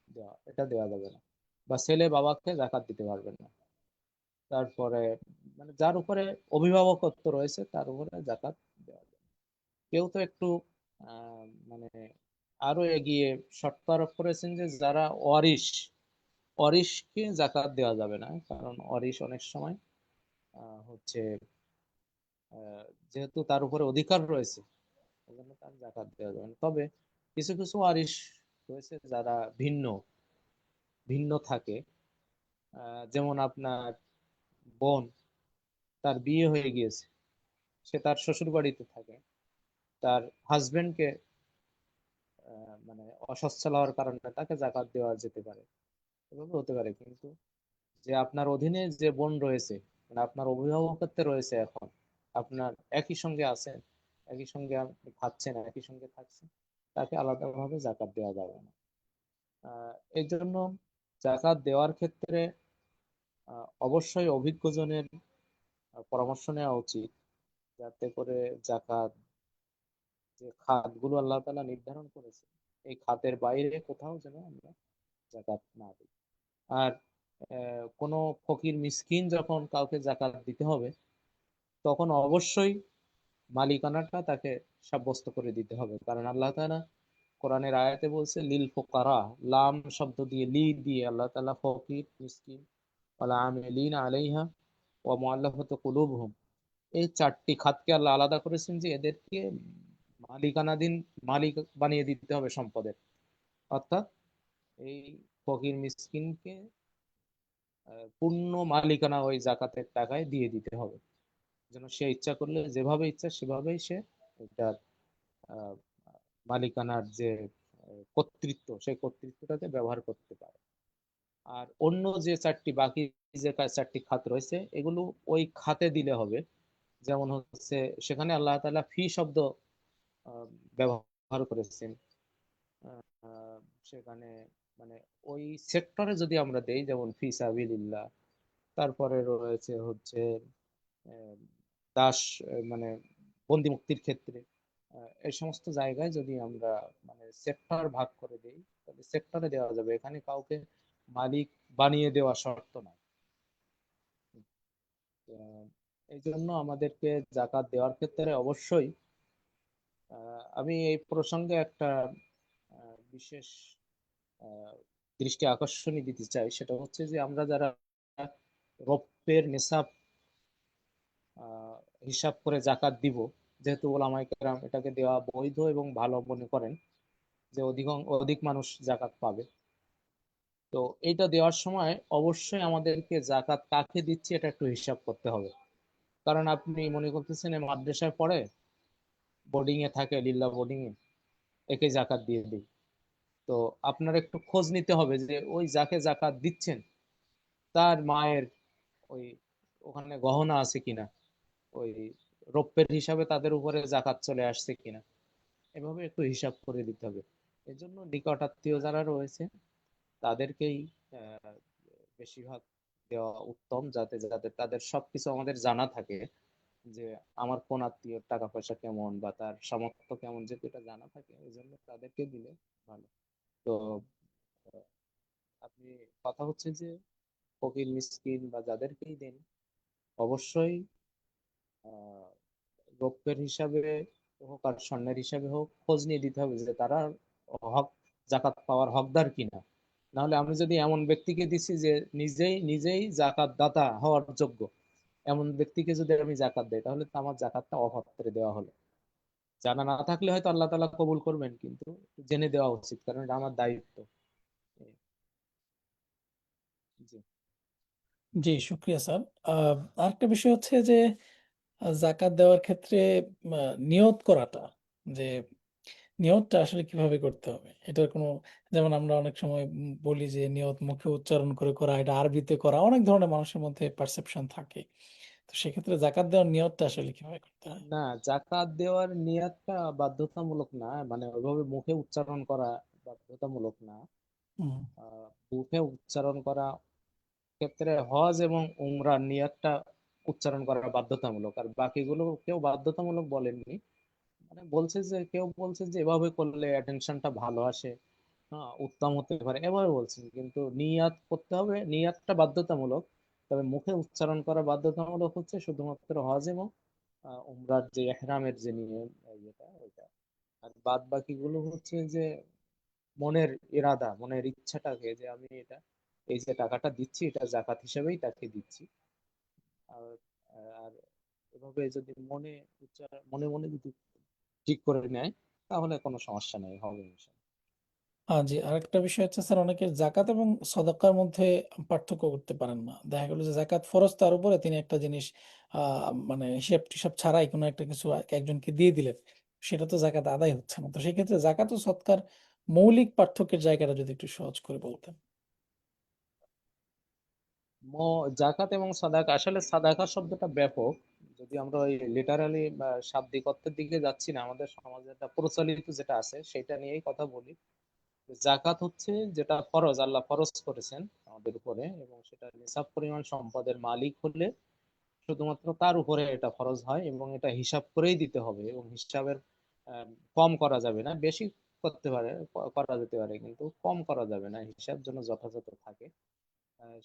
দেওয়া, এটা দেওয়া যাবে না। বা ছেলে বাবাকে জাকাত দিতে পারবে না। তারপরে মানে যার উপরে অভিভাবকত্ব রয়েছে তার উপরে জাকাত দেওয়া যাবে। কেউ তো একটু মানে আরো এগিয়ে শর্ত আরোপ করেছেন যে যারা ওয়ারিশ, ওয়ারিশকে জাকাত দেওয়া যাবে না, কারণ ওয়ারিশ অনেক সময় হচ্ছে যেহেতু তার উপরে অধিকার রয়েছে, এজন্য তার জাকাত দেওয়া যাবে না। তবে কিছু কিছু ওয়ারিশ রয়েছে যারা ভিন্ন ভিন্ন থাকে। যেমন আপনার বোন, তার বিয়ে হয়ে গিয়েছে, সে তার শ্বশুর বাড়িতে থাকে, তার হাজবেন্ডকে মানে অসচ্ছল হওয়ার কারণে তাকে জাকাত দেওয়া যেতে পারে, এভাবে হতে পারে। কিন্তু যে আপনার অধীনে যে বোন রয়েছে, মানে আপনার অভিভাবকত্বে রয়েছে, এখন আপনার একই সঙ্গে আছেন, একই সঙ্গে আপনি খাচ্ছেন, একই সঙ্গে থাকছেন, তাকে আলাদাভাবে জাকাত দেওয়া যাবে না। এই জন্য জাকাত দেওয়ার ক্ষেত্রে অবশ্যই অভিজ্ঞজনের পরামর্শ নেওয়া উচিত, যাতে করে জাকাত যে খাতগুলো আল্লাহ তাআলা নির্ধারণ করেছে, এই খাতের বাইরে কোথাও যেন আমরা জাকাত না দিই। আর কোনো ফকির মিসকিন যখন কাউকে জাকাত দিতে হবে, তখন অবশ্যই মালিকানাটা তাকে সাব্যস্ত করে দিতে হবে। কারণ আল্লাহ তাআলা কোরআনের আয়াতে বলছে লিল ফুকারা, লাম শব্দ দিয়ে, লি দিয়ে আল্লাহ তাআলা ফকির, মিসকিন, ওয়াল আমিলিন আলাইহা ওয়া মুআল্লাফাতু কুলুবুহুম, এই চারটি খাতকে আল্লাহ আলাদা করেছেন যে এদেরকে মালিকানাধীন, মালিক বানিয়ে দিতে হবে সম্পদের। অর্থাৎ এই ফকির মিসকিনকে পূর্ণ মালিকানা ওই জাকাতের টাকায় দিয়ে দিতে হবে, যেন সে ইচ্ছা করলে যেভাবে ইচ্ছা সেভাবেই সে এটার আহ, মালিকানার যে কর্তৃত্ব, সেই কর্তৃত্বটাকে ব্যবহার করতে পারে। আর অন্য যে চারটি বাকি যে চারটি খাত রয়েছে, এগুলো ওই খাতে দিলে হবে। যেমন হচ্ছে সেখানে আল্লাহ তাআলা ফি শব্দ আহ, ব্যবহার করেছেন। আহ, সেখানে মানে ওই সেক্টরে যদি আমরা দেই, যেমন ফি সাবিলিল্লাহ, তারপরে রয়েছে হচ্ছে আহ, দাস, মানে বন্দি মুক্তির ক্ষেত্রে, এই সমস্ত জায়গায় যদি আমরা মানে সেক্টর ভাগ করে দেই, তাহলে সেক্টরে দেওয়া যাবে, এখানে কাউকে মালিক বানিয়ে দেওয়া শর্ত নয়। আহ, এই জন্য আমাদেরকে জাকাত দেওয়ার ক্ষেত্রে অবশ্যই আমি এই প্রসঙ্গে একটা বিশেষ আহ, দৃষ্টি আকর্ষণী দিতে চাই। সেটা হচ্ছে যে আমরা যারা রৌপ্যের নেশাব আহ, হিসাব করে জাকাত দিব, যেহেতু ওলামায়ে কেরাম এটাকে দেওয়া বৈধ এবং ভালো মনে করেন যে অধিক অধিক মানুষ জাকাত পাবে, তো এটা দেওয়ার সময় অবশ্যই আমাদেরকে জাকাত কাকে দিচ্ছি এটা একটু হিসাব করতে হবে। কারণ আপনি মনে করতেছেন এ মাদ্রাসায় পড়ে, বোর্ডিং এ থাকে, লিল্লা বোর্ডিং এ, একে জাকাত দিয়ে দিই। তো আপনার একটু খোঁজ নিতে হবে যে ওই যাকে জাকাত দিচ্ছেন তার মায়ের ওই ওখানে গহনা আছে কিনা, ওই রৌপ্যের হিসাবে তাদের উপরে জাকাত চলে আসছে কিনা, এভাবে একটু হিসাব করে দিতে হবে। এই জন্য নিকট আত্মীয় যারা রয়েছে তাদেরকেই বেশিরভাগ দেওয়া উত্তম, যাতে যাতে তাদের সবকিছু আমাদের জানা থাকে, যে আমার কোন আত্মীয় টাকা পয়সা কেমন বা তার সামর্থ্য কেমন, যেহেতু এটা জানা থাকে, এই জন্য তাদেরকে দিলে ভালো। তো আহ, আপনি, কথা হচ্ছে যে ফকির মিসকিন বা যাদেরকেই দেন, অবশ্যই আহ রৌপ্যের হিসাবে হোক আর স্বর্ণের হিসাবে হোক খোঁজ নিয়ে দিতে হবে যে তারা হক, জাকাত পাওয়ার হকদার কিনা। নাহলে আমি যদি এমন ব্যক্তিকে দিছি যে নিজেই নিজেই জাকাত দাতা হওয়ার যোগ্য, এমন ব্যক্তিকে যদি আমি জাকাত দেই, তাহলে তো আমার জাকাতটা অপাত্রে দেওয়া হলো। জানা না থাকলে হয়তো আল্লাহ তাআলা কবুল করবেন, কিন্তু জেনে দেওয়া উচিত, কারণ এটা আমার দায়িত্ব। এই, জি। জি, শুক্রিয়া স্যার। আরেকটা বিষয় হচ্ছে যে জাকাত দেওয়ার ক্ষেত্রে নিয়ত করাটা, যে নিয়তটা আসলে কিভাবে করতে হবে, এটার কোনো, যেমন আমরা অনেক সময় বলি যে নিয়ত মুখে উচ্চারণ করে করা, এটা আরবিতে করা, অনেক ধরনের মানুষের মধ্যে পারসেপশন থাকে। তো সেক্ষেত্রে জাকাত দেওয়ার নিয়তটা আসলে কিভাবে করতে হয়? না, জাকাত দেওয়ার নিয়াতটা বাধ্যতামূলক না, মানে ওইভাবে মুখে উচ্চারণ করা বাধ্যতামূলক না। হুম। মুখে উচ্চারণ করা ক্ষেত্রে হজ এবং উমরার নিয়াতটা উচ্চারণ করা বাধ্যতামূলক, আর বাকিগুলো কেউ বাধ্যতামূলক বলেননি। মানে বলছে যে, কেউ বলছে যে এভাবে করলে অ্যাটেনশনটা ভালো আসে, হ্যাঁ উত্তম হতে পারে, এভাবে বলছেন, কিন্তু নিয়াত করতে হবে, নিয়াতটা বাধ্যতামূলক। তবে মুখে উচ্চারণ করা বাধ্যতামূলক হচ্ছে শুধুমাত্র হজ এবং উমরার যে ইহরামের যে নিয়ম, ইয়েটা ওইটা। আর বাদ বাকিগুলো হচ্ছে যে মনের ইরাদা, মনের ইচ্ছাটাকে, যে আমি এটা, এই যে টাকাটা দিচ্ছি এটা জাকাত হিসেবেই তাকে দিচ্ছি। আর আর এভাবে যদি মনে মনে যদি ঠিক করে নেয়, তাহলে কোনো সমস্যা নেই, হবে ইনশাল্লাহ। জি, আরেকটা বিষয় হচ্ছে স্যার, অনেকে জাকাত এবং সদাকার মধ্যে পার্থক্য করতে পারেন না। দেখা গেল যে জাকাত ফরজ, তার উপরে তিনি একটা জিনিস মানে হিসাব টিসাব ছাড়াই কোনো একটা কিছু একজনকে দিয়ে দিলেন, সেটা তো জাকাত আদায় হচ্ছে না। তো সেক্ষেত্রে জাকাত ও সদকার মৌলিক পার্থক্যের জায়গাটা যদি একটু সহজ করে বলতেন। জাকাত এবং সাদাকা, আসলে সাদাকা শব্দটা ব্যাপক। যদি আমরা ওই লিটারালি শাব্দিক অর্থের দিকে যাচ্ছি না, আমাদের সমাজে একটা প্রচলিত যেটা আছে সেটা নিয়েই কথা বলি। জাকাত হচ্ছে যেটা ফরজ, আল্লাহ ফরজ করেছেন আমাদের উপরে, এবং সেটা নিসাব পরিমাণ সম্পদের মালিক হলে শুধুমাত্র তার উপরে এটা ফরজ হয়, এবং এটা হিসাব করেই দিতে হবে, এবং হিসাবের আহ, কম করা যাবে না, বেশি করতে পারে, করা যেতে পারে, কিন্তু কম করা যাবে না, হিসাব যেন যথাযথ থাকে।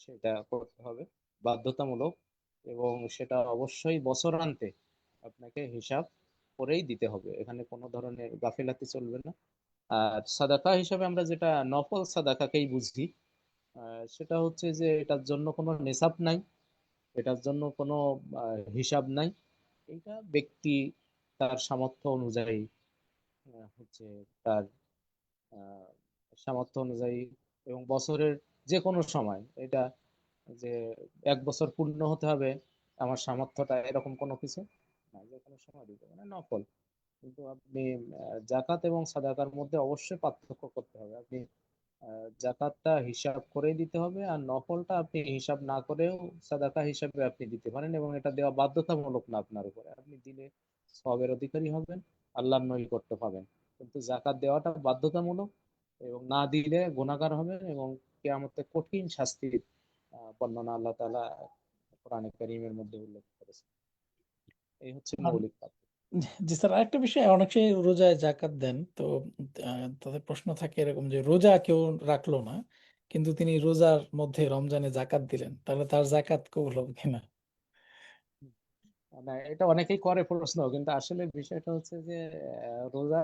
সেটা করতে হবে, বাধ্যতামূলক। এবং সেটা অবশ্যই বছরান্তে আপনাকে হিসাব করেই দিতে হবে, এখানে কোনো ধরনের গাফিলাতি চলবে না। আর সাদাকা হিসাবে আমরা যেটা নফল সাদাকাকেই বুঝি, সেটা হচ্ছে যে এটার জন্য কোনো নেশাব নাই, এটার জন্য কোনো হিসাব নাই। এটা ব্যক্তি তার সামর্থ্য অনুযায়ী, হচ্ছে তার আহ, সামর্থ্য অনুযায়ী, এবং বছরের যে কোনো সময়, এটা যে 1 বছর পূর্ণ হতে হবে আমার সামর্থ্যটা, এরকম কোনো কিছু না, যে কোনো সময় দিতে মানে নফল। কিন্তু আপনি জাকাত এবং সাদাকার মধ্যে অবশ্যই পার্থক্য করতে হবে। আপনি জাকাতটা হিসাব করেই দিতে হবে, আর নফলটা আপনি হিসাব না করেও সাদাকা হিসাবে আপনি দিতে পারেন, এবং এটা দেওয়া বাধ্যতামূলক না আপনার উপরে, আপনি দিলে সওয়াবের অধিকারী হবেন, আল্লাহর নৈকট্য পাবেন। কিন্তু জাকাত দেওয়াটা বাধ্যতামূলক, এবং না দিলে গুনাহগার হবেন, এবং কিয়ামতে কঠিন শাস্তির বর্ণনা আল্লাহ তাআলা কোরআনে কারীমের মধ্যে উল্লেখ করেছেন। এই হচ্ছে আর মৌলিক পার্থক্য। জি স্যার, আরেকটা বিষয়, অনেকে রোজায় জাকাত দেন, তো তাদের প্রশ্ন থাকে এরকম যে রোজা কেউ রাখলো না, কিন্তু তিনি রোজার মধ্যে রমজানে জাকাত দিলেন, তাহলে তার জাকাত কবুল হবে কিনা? না, এটা অনেকেই করে প্রশ্ন, কিন্তু আসলে বিষয়টা হচ্ছে যে রোজা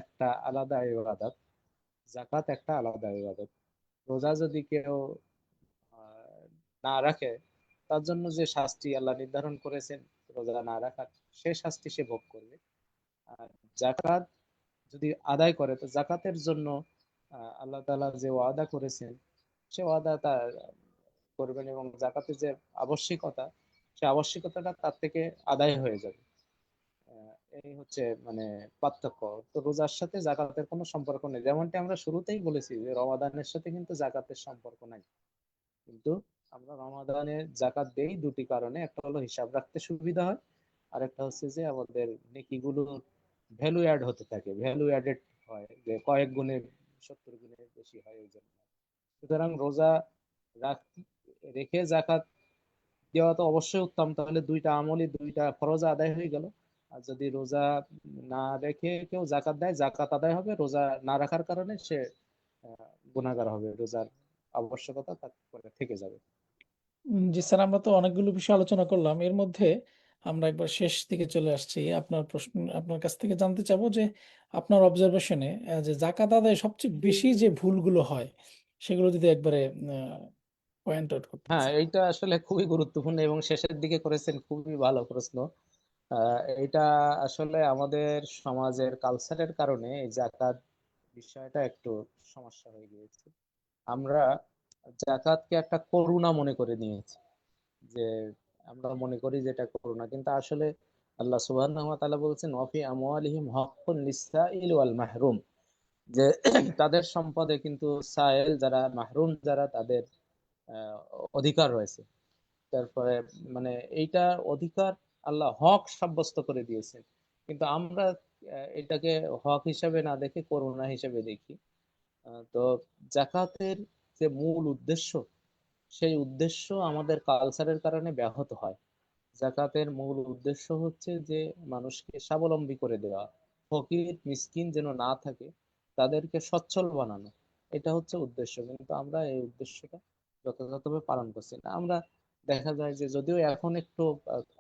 একটা আলাদা ইবাদত, জাকাত একটা আলাদা ইবাদত। রোজা যদি কেউ আহ, না রাখে, তার জন্য যে শাস্তি আল্লাহ নির্ধারণ করেছেন রোজা না রাখার, সে শাস্তি সে ভোগ করবে। আর জাকাত যদি আদায় করে, তো জাকাতের জন্য আল্লাহ তাআলা যে ওয়াদা করেছেন, সে ওয়াদা তার করবেন, এবং জাকাতের যে আবশ্যিকতা, সে আবশ্যিকতাটা তার থেকে আদায় হয়ে যাবে। এই হচ্ছে মানে পার্থক্য। তো রোজার সাথে জাকাতের কোনো সম্পর্ক নেই, যেমনটি আমরা শুরুতেই বলেছি যে রমাদানের সাথে কিন্তু জাকাতের সম্পর্ক নাই। কিন্তু আমরা রমাদানে জাকাত দেই দুটি কারণে, একটা হলো হিসাব রাখতে সুবিধা হয়, আর একটা হচ্ছে যে আমাদের নেকিগুলো ভ্যালু অ্যাড হতে থাকে, ভ্যালু অ্যাডেড হয়, যে কয়েক গুণে 70 গুণে বেশি হয়, এই জন্য। সুতরাং রোজা রেখে জাকাত দেওয়া তো অবশ্যই উত্তম, তাহলে দুইটা আমলই, দুইটা ফরজ আদায় হয়ে গেল। আর যদি রোজা না রেখে কেউ জাকাত দেয়, জাকাত আদায় হবে, রোজা না রাখার কারণে সে গুনাহগার হবে, রোজার আবশ্যকতা তার উপরে থেকে যাবে। জি স্যার, আমরা তো অনেকগুলো বিষয় আলোচনা করলাম। এর মধ্যে আমরা একবার শেষ দিকে চলে আসছি। আপনার প্রশ্ন, আপনার কাছ থেকে জানতে চাবো যে আপনার অবজারভেশনে যে জাকাত আদায়ে সবচেয়ে বেশি যে ভুলগুলো হয় সেগুলো যদি একবারে পয়েন্ট আউট করতেন হ্যাঁ, স্যার। এইটা আসলে খুবই গুরুত্বপূর্ণ এবং শেষের দিকে করেছেন, খুবই ভালো প্রশ্ন। এটা আসলে আমাদের সমাজের কালচারের কারণে এই জাকাত বিষয়টা একটু সমস্যা হয়ে গিয়েছে। আমরা জাকাতকে একটা করুণা মনে করে নিয়েছি, যে আমরা মনে করি যে এটা করুণা, কিন্তু আসলে আল্লাহ সুবহানাহু ওয়া তাআলা বলছেন ওয়াফি আমওয়ালিহিম হাক্কুন লিসসাইল ওয়াল মাহরুম, যে তাদের সম্পদে কিন্তু সায়েল যারা, মাহরুম যারা, তাদের আহ, অধিকার রয়েছে। তারপরে মানে এইটা অধিকার আল্লাহ হক সাব্যস্ত করে দিয়েছেন, কিন্তু আমরা এটাকে হক হিসাবে না দেখে করুণা হিসেবে দেখি। তো জাকাতের যে মূল উদ্দেশ্য, সেই উদ্দেশ্য আমাদের কালচারের কারণে ব্যাহত হয়। জাকাতের মূল উদ্দেশ্য হচ্ছে যে মানুষকে স্বাবলম্বী করে দেওয়া, ফকির মিসকিন যেন না থাকে, তাদেরকে সচ্ছল বানানো, এটা হচ্ছে উদ্দেশ্য। কিন্তু আমরা এই উদ্দেশ্যটা যথাযথভাবে পালন করছি না। আমরা দেখা যায় যে যদিও এখন একটু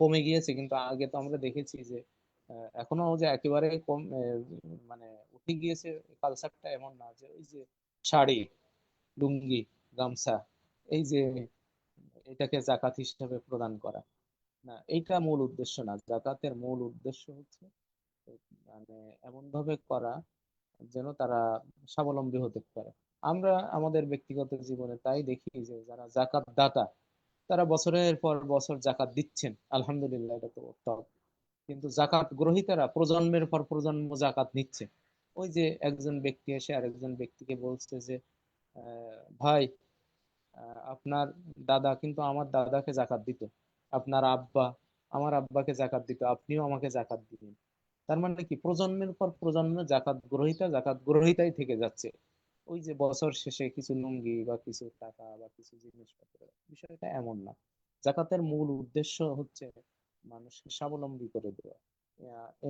কমে গিয়েছে, কিন্তু আগে তো আমরা দেখেছি যে এখনো যে একেবারে কম, মানে উঠে গিয়েছে কালচারটা, এমন না। যে ওই যে শাড়ি, লুঙ্গি, গামছা, এই যে এটাকে জাকাত হিসেবে প্রদান করা, না, এইটা মূল উদ্দেশ্য না। জাকাতের মূল উদ্দেশ্য হচ্ছে মানে এমন ভাবে করা যেন তারা স্বাবলম্বী হতে পারে। আমরা আমাদের ব্যক্তিগত জীবনে তাই দেখি যে যারা জাকাত দাতা, তারা বছরের পর বছর জাকাত দিচ্ছেন, আলহামদুলিল্লাহ, এটা তো উত্তম। কিন্তু জাকাত গ্রহীতারা প্রজন্মের পর প্রজন্ম জাকাত নিচ্ছে। ওই যে একজন ব্যক্তি এসে আরেকজন ব্যক্তিকে বলছে যে ভাই, আপনার দাদা কিন্তু আমার দাদাকে জাকাত দিত, আপনার আব্বা আমার আব্বাকে জাকাত দিত, আপনিও আমাকে জাকাত দিবেন। তার মানে কি, প্রজন্মের পর প্রজন্ম জাকাত গ্রহীতাই থেকে যাচ্ছে। ওই যে বছর শেষে কিছু লুঙ্গি বা কিছু টাকা বা কিছু জিনিসপত্র, বিষয়টা এমন না। জাকাতের মূল উদ্দেশ্য হচ্ছে মানুষকে স্বাবলম্বী করে দেওয়া।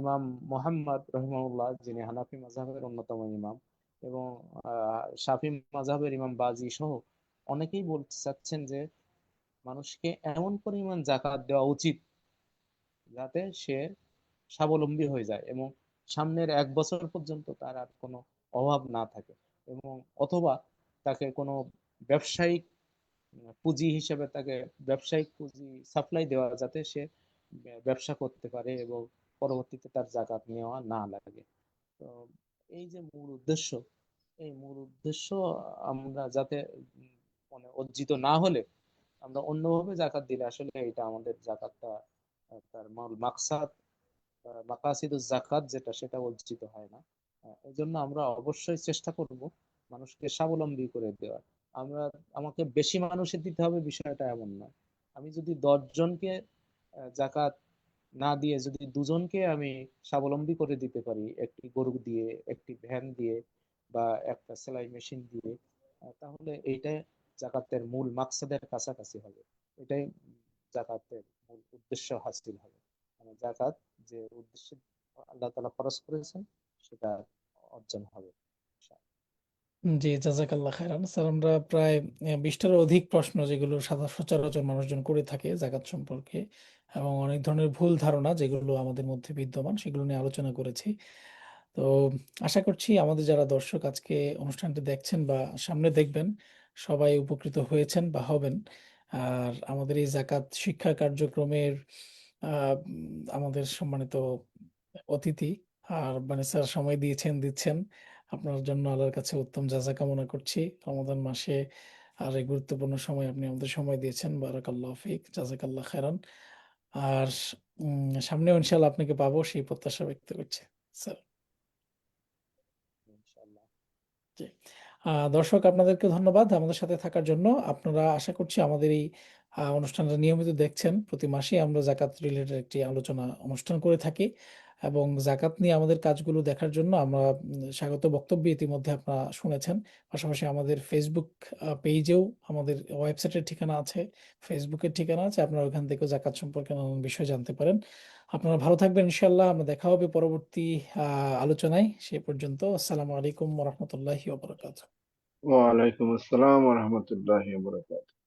ইমাম মোহাম্মদ রহিমাহুল্লাহ, যিনি হানাফি মাযহাবের অন্যতম ইমাম, এবং শাফি মাযহাবের ইমাম বাজি সহ অনেকেই বলতে চাচ্ছেন যে মানুষকে এমন পরিমাণ জাকাত দেওয়া উচিত যাতে সে স্বাবলম্বী হয়ে যায় এবং সামনের 1 বছর পর্যন্ত তার আর কোনো অভাব না থাকে, এবং অথবা তাকে কোনো ব্যবসায়িক পুঁজি হিসেবে, তাকে ব্যবসায়িক পুঁজি সাপ্লাই দেওয়া, যাতে সে ব্যবসা করতে পারে এবং পরবর্তীতে তার জাকাত নেওয়া না লাগে। তো এই যে মূল উদ্দেশ্য, এই মূল উদ্দেশ্য আমরা যাতে মানে অর্জিত না হলে আমরা অন্যভাবে জাকাত দিলে আসলে এটা আমাদের জাকাতটা তার মূল মাকসাদ, মাকাসিদুজ জাকাত যেটা, সেটা অর্জিত হয় না। এই জন্য আমরা অবশ্যই চেষ্টা করব মানুষকে স্বাবলম্বী করে দেওয়ার। আমরা, আমাকে বেশি মানুষের দিতে হবে বিষয়টা এমন নয়। আমি যদি 10 জনকে জাকাত না দিয়ে যদি 2 জনকে আমি স্বাবলম্বী করে দিতে পারি, একটি গরু দিয়ে, একটি ভ্যান দিয়ে, বা একটা সেলাই মেশিন দিয়ে, তাহলে এইটা জাকাতের মূল মাকসাদের কাছাকাছি হবে। এটাই জাকাতের মূল উদ্দেশ্য হাসিল হবে। মানে জাকাত যে উদ্দেশ্যে আল্লাহ তাআলা খরচ করেছেন, সেটা অর্জন হবে। জি, জাজাকাল্লাহ খাইরান স্যার। আমরা প্রায় 20টারও অধিক প্রশ্ন, যেগুলো সচরাচর মানুষজন করে থাকে জাকাত সম্পর্কে, এবং অনেক ধরনের ভুল ধারণা যেগুলো আমাদের মধ্যে বিদ্যমান, সেগুলো নিয়ে আলোচনা করেছি। তো আশা করছি আমাদের যারা দর্শক আজকে অনুষ্ঠানটি দেখছেন বা সামনে দেখবেন, সবাই উপকৃত হয়েছেন বা হবেন। আর আমাদের এই জাকাত শিক্ষা কার্যক্রমের আমাদের সম্মানিত অতিথি আর মানে স্যার সময় দিচ্ছেন। আপনার জন্য আল্লাহর কাছে উত্তম জাযা কামনা করছি। রমাদান মাসে আর এই গুরুত্বপূর্ণ সময় আপনি আমাদের সময় দিয়েছেন, বারাকাল্লাহ ফিক, জাযাকাল্লাহ খাইরান। আর সামনেও ইনশাআল্লাহ আপনাকে পাবো, সেই প্রত্যাশা ব্যক্ত করছি স্যার। ইনশাআল্লাহ। জি। দর্শক, আপনাদেরকে ধন্যবাদ আমাদের সাথে থাকার জন্য। আপনারা আশা করছি আমাদের এই অনুষ্ঠানটা নিয়মিত দেখছেন। প্রতি মাসে আমরা জাকাত রিলেটেড একটি আলোচনা অনুষ্ঠান করে থাকি। এবং জাকাত নিয়ে আমাদের কাজগুলো দেখার জন্য আমরা স্বাগত বক্তব্য ইতিমধ্যে আপনারা শুনেছেন। পাশাপাশি আমাদের ফেসবুক পেজেও আমাদের ওয়েবসাইটের ঠিকানা আছে, ফেসবুকের ঠিকানা আছে, আপনারা ওখান থেকেও জাকাত সম্পর্কে নানান বিষয় জানতে পারেন। আপনারা ভালো থাকবেন, ইনশাআল্লাহ আমরা দেখা হবে পরবর্তী আলোচনায়। সে পর্যন্ত আসসালামু আলাইকুম ওয়া রাহমাতুল্লাহি ওয়া বারাকাতুহু। ওয়ালাইকুম আসসালাম ওয়া রাহমাতুল্লাহি ওয়া বারাকাতুহু।